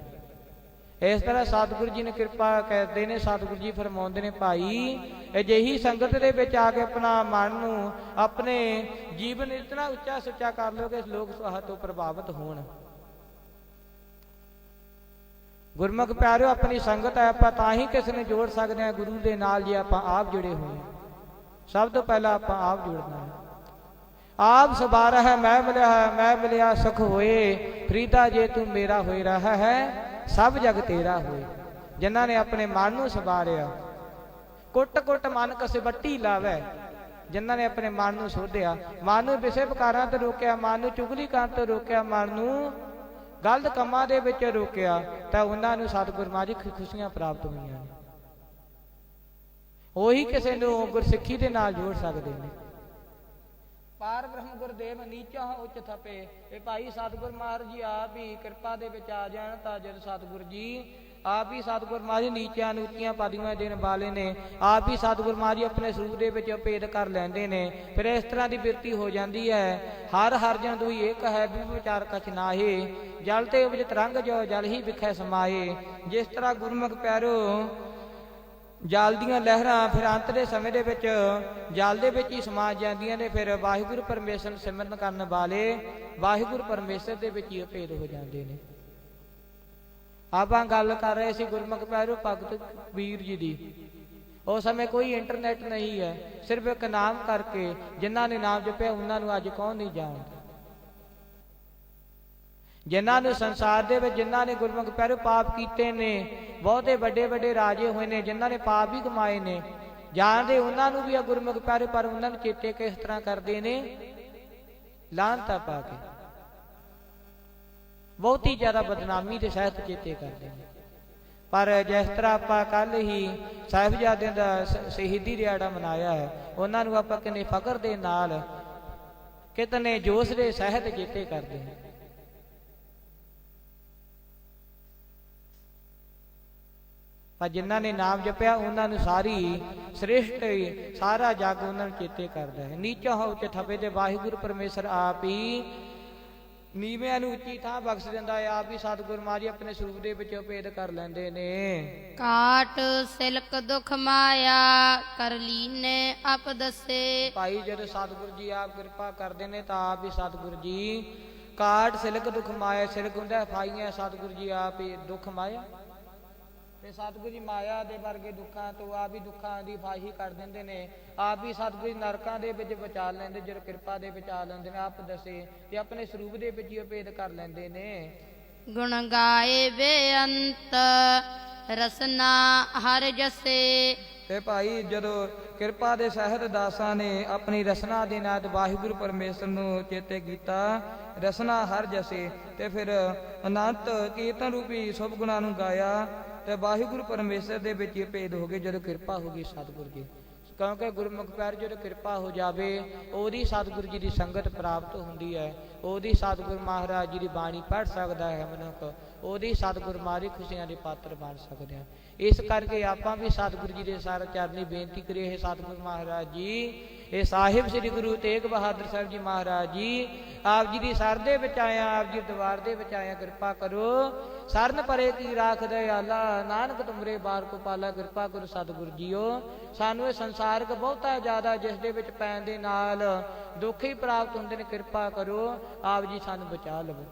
ਇਸ ਤਰ੍ਹਾਂ ਸਤਿਗੁਰੂ ਜੀ ਨੇ ਕਿਰਪਾ ਕਰਦੇ ਨੇ। ਸਤਿਗੁਰੂ ਜੀ ਫਰਮਾਉਂਦੇ ਨੇ, ਭਾਈ ਅਜਿਹੀ ਸੰਗਤ ਦੇ ਵਿੱਚ ਆ ਕੇ ਆਪਣਾ ਮਨ ਨੂੰ, ਆਪਣੇ ਜੀਵਨ ਇਤਨਾ ਉੱਚਾ ਸੁੱਚਾ ਕਰ ਲਓ ਕਿ ਲੋਕ ਤੁਹਾਡੇ ਤੋਂ ਪ੍ਰਭਾਵਿਤ ਹੋਣ। ਗੁਰਮੁਖ ਪਿਆਰਿਓ, ਆਪਣੀ ਸੰਗਤ ਹੈ, ਆਪਾਂ ਤਾਂ ਹੀ ਕਿਸੇ ਨੂੰ ਜੋੜ ਸਕਦੇ ਹਾਂ ਗੁਰੂ ਦੇ ਨਾਲ ਜੇ ਆਪਾਂ ਆਪ ਜੁੜੇ ਹੋਏ ਹਾਂ। ਸਭ ਤੋਂ ਪਹਿਲਾਂ ਆਪਾਂ ਆਪ ਜੁੜਨਾ ਹੈ। ਆਪ ਸਵਾਰਾ ਹੈ ਮੈਂ ਮਿਲਿਆ ਹੈ, ਮੈਂ ਮਿਲਿਆ ਸੁਖ ਹੋਏ, ਫਰੀਦਾ ਜੇ ਤੂੰ ਮੇਰਾ ਹੋਏ ਰਹਾ ਹੈ, ਸਭ ਜਗ ਤੇਰਾ ਹੋਏ। ਜਿਨ੍ਹਾਂ ਨੇ ਆਪਣੇ ਮਨ ਨੂੰ ਸਵਾਰਿਆ, ਕੁੱਟ ਕੁੱਟ ਮਨ ਕਸੇ ਵੱਟੀ ਲਾਵੇ, ਜਿਨ੍ਹਾਂ ਨੇ ਆਪਣੇ ਮਨ ਨੂੰ ਸੋਧਿਆ, ਮਨ ਨੂੰ ਵਿਸ਼ੇ ਵਿਕਾਰਾਂ ਤੋਂ ਰੋਕਿਆ, ਮਨ ਨੂੰ ਚੁਗਲੀ ਕਰਨ ਤੋਂ ਰੋਕਿਆ, ਮਨ ਨੂੰ ਗਲਤ ਕੰਮਾਂ ਦੇ ਵਿੱਚ ਰੋਕਿਆ, ਤਾਂ ਉਹਨਾਂ ਨੂੰ ਸਤਿਗੁਰ ਮਹਾਰਾਜ ਖੁਸ਼ੀਆਂ ਪ੍ਰਾਪਤ ਹੋਈਆਂ ਨੇ। ਉਹੀ ਕਿਸੇ ਨੂੰ ਗੁਰਸਿੱਖੀ ਦੇ ਨਾਲ ਜੋੜ ਸਕਦੇ ਨੇ। ਪਾਰ ਬ੍ਰਹਮ ਗੁਰਦੇਵ ਨੀਚਾ ਉੱਚ ਥਪੇ। ਇਹ ਭਾਈ ਸਤਿਗੁਰ ਮਹਾਰਾਜ ਜੀ ਆਪ ਹੀ ਕਿਰਪਾ ਦੇ ਵਿੱਚ ਆ ਜਾਣ ਤਾਂ ਜਦ ਸਤਿਗੁਰ ਜੀ ਆਪ ਹੀ ਸਤਿਗੁਰ ਮਹਾਰਾਜ ਨੀਚਿਆਂ ਨੂੰ ਉੱਚੀਆਂ ਪਦਵੀਆਂ ਦੇਣ ਵਾਲੇ ਨੇ। ਆਪ ਹੀ ਸਤਿਗੁਰ ਮਹਾਰਾਜ ਜੀ ਆਪਣੇ ਸਰੂਪ ਦੇ ਵਿੱਚ ਭੇਦ ਕਰ ਲੈਂਦੇ ਨੇ। ਫਿਰ ਇਸ ਤਰ੍ਹਾਂ ਦੀ ਬਿਰਤੀ ਹੋ ਜਾਂਦੀ ਹੈ, ਹਰ ਹਰ ਜਨ ਦੁਈ ਏਕ ਹੈ, ਵਿਭ ਵਿਚਾਰ ਕਛ ਨਾਹੀ, ਜਲ ਤੇ ਉਪਜ ਤਰੰਗ ਜੋ ਜਲ ਹੀ ਵਿਖੇ ਸਮਾਏ। ਜਿਸ ਤਰ੍ਹਾਂ ਗੁਰਮੁਖ ਪਿਆਰਿਓ ਜਲ ਦੀਆਂ ਲਹਿਰਾਂ ਫਿਰ ਅੰਤ ਦੇ ਸਮੇਂ ਦੇ ਵਿੱਚ ਜਲ ਦੇ ਵਿੱਚ ਹੀ ਸਮਾ ਜਾਂਦੀਆਂ ਨੇ। ਫਿਰ ਵਾਹਿਗੁਰੂ ਪਰਮੇਸ਼ਰ ਨੂੰ ਸਿਮਰਨ ਕਰਨ ਵਾਲੇ ਵਾਹਿਗੁਰੂ ਪਰਮੇਸ਼ਰ ਦੇ ਵਿੱਚ ਹੀ ਭੇਦ ਹੋ ਜਾਂਦੇ ਨੇ। ਆਪਾਂ ਗੱਲ ਕਰ ਰਹੇ ਸੀ ਗੁਰਮੁਖ ਪਿਆਰਿਓ ਭਗਤ ਕਬੀਰ ਜੀ ਦੀ। ਉਸ ਸਮੇਂ ਕੋਈ ਇੰਟਰਨੈਟ ਨਹੀਂ ਹੈ, ਸਿਰਫ ਇੱਕ ਨਾਮ ਕਰਕੇ ਜਿਨ੍ਹਾਂ ਨੇ ਨਾਮ ਜਪਿਆ ਉਹਨਾਂ ਨੂੰ ਅੱਜ ਕੌਣ ਨਹੀਂ ਜਾਣਦਾ। ਜਿਨ੍ਹਾਂ ਨੂੰ ਸੰਸਾਰ ਦੇ ਵਿੱਚ ਜਿਨ੍ਹਾਂ ਨੇ ਗੁਰਮੁਖ ਪਿਆਰਿਓ ਪਾਪ ਕੀਤੇ ਨੇ, ਬਹੁਤੇ ਵੱਡੇ ਵੱਡੇ ਰਾਜੇ ਹੋਏ ਨੇ, ਜਿਨ੍ਹਾਂ ਨੇ ਪਾਪ ਵੀ ਕਮਾਏ ਨੇ, ਜਾਣਦੇ ਉਹਨਾਂ ਨੂੰ ਵੀ ਆ ਗੁਰਮੁਖ ਪਿਆਰਿਓ, ਪਰ ਉਹਨਾਂ ਨੂੰ ਚੇਤੇ ਕਿਸ ਤਰ੍ਹਾਂ ਕਰਦੇ ਨੇ, ਲਾਹਨਤਾਂ ਪਾ ਕੇ, ਬਹੁਤੀ ਜ਼ਿਆਦਾ ਬਦਨਾਮੀ ਦੇ ਸਹਿਤ ਚੇਤੇ ਕਰਦੇ ਨੇ। ਪਰ ਜਿਸ ਤਰ੍ਹਾਂ ਆਪਾਂ ਕੱਲ ਹੀ ਸਾਹਿਬਜ਼ਾਦਿਆਂ ਦਾ ਸ਼ਹੀਦੀ ਦਿਹਾੜਾ ਮਨਾਇਆ ਹੈ, ਉਹਨਾਂ ਨੂੰ ਆਪਾਂ ਕਿੰਨੇ ਫਖਰ ਦੇ ਨਾਲ, ਕਿਤਨੇ ਜੋਸ਼ ਦੇ ਸਹਿਤ ਚੇਤੇ ਕਰਦੇ ਹਾਂ। ਪਰ ਜਿਨ੍ਹਾਂ ਨੇ ਨਾਮ ਜਪਿਆ ਉਹਨਾਂ ਨੂੰ ਸਾਰੀ ਸ੍ਰਿਸ਼ਟ ਸਾਰਾ ਜੱਗ ਉਹਨਾਂ ਨੂੰ ਚੇਤੇ ਕਰਦਾ ਹੈ। ਨੀਚਾ ਹੋ ਉੱਚ ਥਪੇ ਤੇ ਵਾਹਿਗੁਰੂ ਪਰਮੇਸ਼ਰ ਆਪ ਹੀ ਨੀਵਿਆਂ ਨੂੰ ਉੱਚੀ ਥਾਂ ਬਖਸ਼ ਦਿੰਦਾ ਹੈ। ਆਪ ਹੀ ਸਤਿਗੁਰ ਮਹਾਰਾਜ ਆਪਣੇ ਸਰੂਪ ਦੇ ਵਿੱਚ ਭੇਦ ਕਰ ਲੈਂਦੇ ਨੇ। ਕਾਟ ਸਿਲਕ ਦੁਖ ਮਾਇਆ ਕਰ ਲੀਨੇ ਆਪ ਦੱਸੇ। ਭਾਈ ਜਦੋਂ ਸਤਿਗੁਰ ਜੀ ਆਪ ਕਿਰਪਾ ਕਰਦੇ ਨੇ ਤਾਂ ਆਪ ਹੀ ਸਤਿਗੁਰ ਜੀ ਕਾਟ ਸਿਲਕ ਦੁਖ ਮਾਇਆ, ਸਿਲਕ ਹੁੰਦਾ ਫਾਈਆਂ, ਸਤਿਗੁਰ ਜੀ ਆਪ ਹੀ ਦੁੱਖ ਮਾਇਆ ਤੇ ਸਤਿਗੁਰੂ ਜੀ ਮਾਇਆ ਦੇ ਵਰਗੇ ਦੁੱਖਾਂ ਤੋਂ ਆਪ ਹੀ ਦੁੱਖਾਂ ਦੀ ਫਾਹੀ ਕਰ ਦਿੰਦੇ ਨੇ। ਆਪ ਹੀ ਸਤਿਗੁਰੂ ਜੀ ਨਰਕਾਂ ਦੇ ਵਿੱਚ ਬਚਾ ਲੈਂਦੇ, ਜਦੋਂ ਕਿਰਪਾ ਦੇ ਬਚਾ ਲੈਂਦੇ ਨੇ ਆਪ ਦੱਸੇ, ਤੇ ਆਪਣੇ ਸਰੂਪ ਦੇ ਵਿੱਚ ਹੀ ਭੇਦ ਕਰ ਲੈਂਦੇ ਨੇ। ਗੁਣ ਗਾਏ ਬੇਅੰਤ ਰਸਨਾ ਹਰ ਜਸੇ। ਤੇ ਭਾਈ ਜਦੋਂ ਕਿਰਪਾ ਦੇ ਸਹਿਤ ਦਾਸਾਂ ਨੇ ਆਪਣੀ ਰਸਨਾ ਦੇ ਨਾਲ ਵਾਹਿਗੁਰੂ ਪਰਮੇਸ਼ਰ ਨੂੰ ਚੇਤੇ ਕੀਤਾ, ਰਸਨਾ ਹਰ ਜਸੇ, ਤੇ ਫਿਰ ਅਨੰਤ ਕੀਰਤਨ ਰੂਪੀ ਸੁਭ ਗੁਣਾਂ ਨੂੰ ਗਾਇਆ ਤੇ ਵਾਹਿਗੁਰੂ ਪਰਮੇਸ਼ਰ ਦੇ ਵਿੱਚ ਇਹ ਭੇਦ ਹੋ ਗਏ ਜਦੋਂ ਕਿਰਪਾ ਹੋ ਗਈ ਸਤਿਗੁਰ ਜੀ। ਕਿਉਂਕਿ ਗੁਰਮੁਖ ਪਿਆਰੇ ਜਦੋਂ ਕਿਰਪਾ ਹੋ ਜਾਵੇ, ਉਹਦੀ ਸਤਿਗੁਰੂ ਜੀ ਦੀ ਸੰਗਤ ਪ੍ਰਾਪਤ ਹੁੰਦੀ ਹੈ, ਉਹਦੀ ਸਤਿਗੁਰ ਮਹਾਰਾਜ ਜੀ ਦੀ ਬਾਣੀ ਪੜ੍ਹ ਸਕਦਾ ਹੈ ਮਨੁੱਖ, ਉਹਦੀ ਸਤਿਗੁਰ ਮਹਾਰਾਜ ਖੁਸ਼ੀਆਂ ਦੇ ਪਾਤਰ ਬਣ ਸਕਦੇ ਆ। ਇਸ ਕਰਕੇ ਆਪਾਂ ਵੀ ਸਤਿਗੁਰੂ ਜੀ ਦੇ ਸਾਰੇ ਚਰਨੀ ਬੇਨਤੀ ਕਰੀਏ, ਇਹ ਸਤਿਗੁਰ ਮਹਾਰਾਜ ਜੀ, ਇਹ ਸਾਹਿਬ ਸ੍ਰੀ ਗੁਰੂ ਤੇਗ ਬਹਾਦਰ ਸਾਹਿਬ ਜੀ ਮਹਾਰਾਜ ਜੀ, ਆਪ ਜੀ ਦੀ ਸਰ ਦੇ ਵਿੱਚ ਆਇਆ, ਆਪ ਜੀ ਦਰਬਾਰ ਦੇ ਵਿੱਚ ਆਇਆ, ਕਿਰਪਾ ਕਰੋ ਸਰਨ ਪਰੇ ਕੀ ਰਾਖ ਦਇਆਲਾ, ਨਾਨਕ ਤੁਮਰੇ ਬਾਰ ਕੋ ਪਾਲਾ, ਕਿਰਪਾ ਕਰੋ ਸਤਿਗੁਰ ਜੀਓ। ਸਾਨੂੰ ਇਹ ਸੰਸਾਰਕ ਬਹੁਤਾ ਜ਼ਿਆਦਾ ਜਿਸ ਦੇ ਵਿੱਚ ਪੈਣ ਦੇ ਨਾਲ ਦੁੱਖ ਹੀ ਪ੍ਰਾਪਤ ਹੁੰਦੇ ਨੇ, ਕਿਰਪਾ ਕਰੋ ਆਪ ਜੀ ਸਾਨੂੰ ਬਚਾ ਲਵੋ।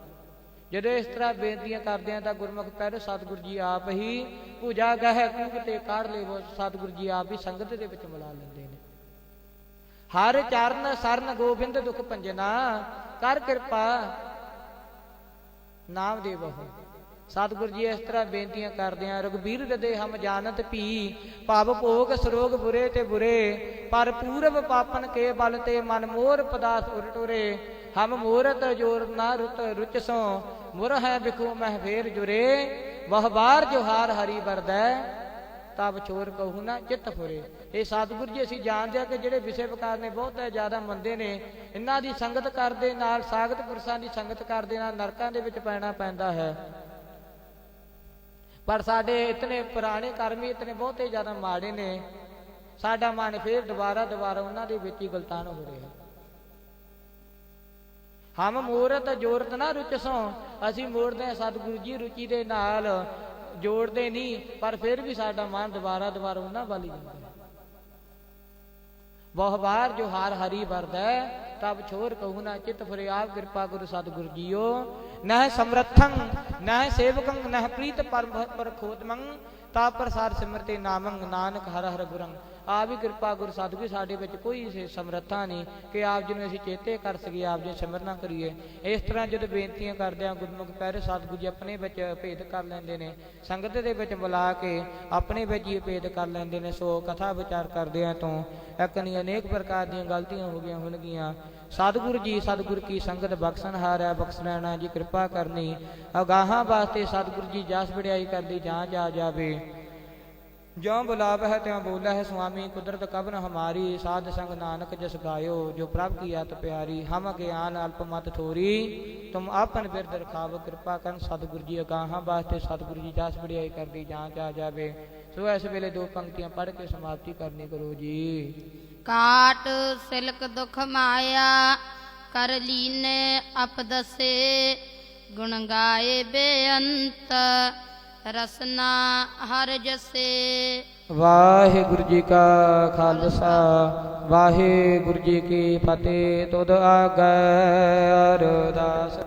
ਜਦੋਂ ਇਸ ਤਰ੍ਹਾਂ ਬੇਨਤੀਆਂ ਕਰਦੇ ਆ ਤਾਂ ਗੁਰਮੁਖ ਪਿਆਰੇ ਸਤਿਗੁਰ ਜੀ ਆਪ ਹੀ ਪੂਜਾ ਗਹਿ ਕੂਕ ਤੇ ਕਾੜ ਲੇਵੋ, ਸਤਿਗੁਰ ਜੀ ਆਪ ਹੀ ਸੰਗਤ ਦੇ ਵਿੱਚ ਮਿਲਾ ਲੈਂਦੇ ਨੇ। ਹਰ ਚਰਨ ਸਰਨ ਗੋਬਿੰਦ ਦੁਖ ਭੰਜਨਾ, ਕਰ ਕਿਰਪਾ ਨਾਮ ਦੇ ਬਹੁ। ਸਤਿਗੁਰ ਜੀ ਇਸ ਤਰ੍ਹਾਂ ਬੇਨਤੀਆਂ ਕਰਦੇ ਆ। ਰਘਬੀਰ ਹਿਰਦੇ ਹਮ ਜਾਣਤ ਭੀ, ਭਵ ਭੋਗ ਸਰੋਗ ਬੁਰੇ ਤੇ ਬੁਰੇ, ਪਰ ਪੂਰਬ ਪਾਪਨ ਕੇ ਬਲ ਤੇ ਮਨ ਮੋਰ ਪਦਾਸ ਉਰਟੁਰੇ, ਹਮ ਮੂਰਤ ਜੋਰ ਨਾ ਰੁਤ ਰੁਚਸੋ, ਮੁਰ ਹੈ ਬਿਖੂ ਮਹਿ ਫੇਰ ਜੁਰੇ, ਵਹ ਬਾਰ ਜੋਹਾਰ ਹਰੀ ਵਰਦੈ, ਤਬ ਚੋਰ ਕਹੂ ਨਾ ਚਿੱਤ ਫੁਰੇ। ਇਹ ਸਤਿਗੁਰ ਜੀ ਅਸੀਂ ਜਾਣਦੇ ਆ ਕਿ ਜਿਹੜੇ ਵਿਸ਼ੇ ਵਿਕਾਰ ਨੇ ਬਹੁਤ ਜ਼ਿਆਦਾ ਮੰਦੇ ਨੇ, ਇਹਨਾਂ ਦੀ ਸੰਗਤ ਕਰਦੇ ਨਾਲ, ਸਾਗਤ ਪੁਰਸ਼ਾਂ ਦੀ ਸੰਗਤ ਕਰਦੇ ਨਾਲ ਨਰਕਾਂ ਦੇ ਵਿੱਚ ਪੈਣਾ ਪੈਂਦਾ ਹੈ। ਪਰ ਸਾਡੇ ਇਤਨੇ ਪੁਰਾਣੇ ਕਰਮ ਹੀ ਇਤਨੇ ਬਹੁਤੇ ਜ਼ਿਆਦਾ ਮਾੜੇ ਨੇ, ਸਾਡਾ ਮਨ ਫੇਰ ਦੁਬਾਰਾ ਉਹਨਾਂ ਦੇ ਵਿੱਚ ਹੀ ਗਲਤਾਨ ਹੋ ਰਿਹਾ। ਹਮ ਮੂਰਤ ਜੋਰਤ ਨਾ ਰੁਚਸੋਂ, ਅਸੀਂ ਮੋੜਦੇ ਹਾਂ ਸਤਿਗੁਰੂ ਜੀ ਰੁਚੀ ਦੇ ਨਾਲ, ਜੋੜਦੇ ਨਹੀਂ, ਪਰ ਫਿਰ ਵੀ ਸਾਡਾ ਮਨ ਦੁਬਾਰਾ ਦੁਬਾਰਾ ਉਹਨਾਂ ਵੱਲ ਹੀ ਜਾਂਦਾ ਹੈ। ਬਹੁ ਵਾਰ ਜੋ ਹਾਰ ਹਰੀ ਵਰਦੈ ਤਬ ਛੋਰ ਕਹੂ ਨਾ ਚਿਤ ਫੁਰੇ ਆਪ ਕਿਰਪਾ ਗੁਰੂ ਸਤਿਗੁਰ ਜੀਓ। ਨਹਿ ਸਮਰਥੰ ਨਹਿ ਸੇਵਕੰ ਨਹਿ ਪ੍ਰੀਤ ਪਰ ਖੋਤਮੰ ਤਾ ਪ੍ਰਸਾਦ ਸਿਮਰਤੇ ਨਾਮੰ ਨਾਨਕ ਹਰ ਹਰ ਗੁਰੰ। ਆਪ ਵੀ ਕਿਰਪਾ ਗੁਰੂ ਸਤਿਗੁਰ, ਸਾਡੇ ਵਿੱਚ ਕੋਈ ਸਮਰੱਥਾ ਨਹੀਂ ਕਿ ਆਪ ਜੀ ਨੂੰ ਅਸੀਂ ਚੇਤੇ ਕਰ ਸਕੀਏ, ਆਪ ਜੀ ਸਿਮਰਨਾ ਕਰੀਏ। ਇਸ ਤਰ੍ਹਾਂ ਜਦੋਂ ਬੇਨਤੀਆਂ ਕਰਦੇ ਹਾਂ ਗੁਰਮੁਖ ਪਿਆਰੇ ਸਤਿਗੁਰੂ ਜੀ ਆਪਣੇ ਵਿੱਚ ਭੇਦ ਕਰ ਲੈਂਦੇ ਨੇ, ਸੰਗਤ ਦੇ ਵਿੱਚ ਬੁਲਾ ਕੇ ਆਪਣੇ ਵਿੱਚ ਹੀ ਭੇਦ ਕਰ ਲੈਂਦੇ ਨੇ। ਸੋ ਕਥਾ ਵਿਚਾਰ ਕਰਦਿਆਂ ਤੋਂ ਇੱਕ ਨਹੀਂ ਅਨੇਕ ਪ੍ਰਕਾਰ ਦੀਆਂ ਗਲਤੀਆਂ ਹੋ ਗਈਆਂ ਹੋਣਗੀਆਂ। ਸਤਿਗੁਰੂ ਜੀ ਸਤਿਗੁਰ ਕੀ ਸੰਗਤ ਬਖਸ਼ਣਹਾਰ ਹੈ, ਬਖਸ਼ ਲੈਣਾ ਜੀ ਕਿਰਪਾ ਕਰਨੀ। ਅਗਾਹਾਂ ਵਾਸਤੇ ਸਤਿਗੁਰੂ ਜੀ ਜਸ ਵਡਿਆਈ ਕਰਦੀ ਜਾਂਚ ਆ ਜਾਵੇ। ਜਿਉ ਬੁਲਾਵ ਹੈ ਤਿਉ ਬੋਲਾ ਹੈ ਸੁਆਮੀ, ਕੁਦਰਤ ਕਬਨ ਹਮਾਰੀ। ਸਾਧ ਸੰਗ ਨਾਨਕ ਜਸ ਗਾਇਓ, ਜੋ ਪ੍ਰਭ ਕੀ ਅਤ ਪਿਆਰੀ। ਹਮ ਗਿਆਨ ਅਲਪ ਮਤ ਥੋਰੀ, ਤੁਮ ਆਪਨ ਬਿਰਦ ਰਖਾਵ। ਕਿਰਪਾ ਕਰਨ ਸਤਿਗੁਰੂ ਜੀ ਅਗਾਹਾਂ ਵਾਸਤੇ ਸਤਿਗੁਰੂ ਜੀ ਜਸ ਵਡਿਆਈ ਕਰਦੀ ਜਾਂਚ ਆ ਜਾਵੇ। ਸੋ ਇਸ ਵੇਲੇ ਦੋ ਪੰਕਤੀਆਂ ਪੜ੍ਹ ਕੇ ਸਮਾਪਤੀ ਕਰਨੀ ਕਰੋ ਜੀ। ਕਾਟ ਸਿਲਕ ਦੁਖ ਮਾਇਆ ਕਰ ਲੀਨੇ ਅਪਦਸੇ। ਗੁਣ ਗਾਏ ਬੇਅੰਤ ਰਸਨਾ ਹਰ ਜਸੇ। ਵਾਹਿਗੁਰੂ ਜੀ ਕਾ ਖਾਲਸਾ ਵਾਹਿਗੁਰੂ ਜੀ ਕੀ ਫਤਿਹ। ਤੁਧ ਆਗੈ ਅਰਦਾਸ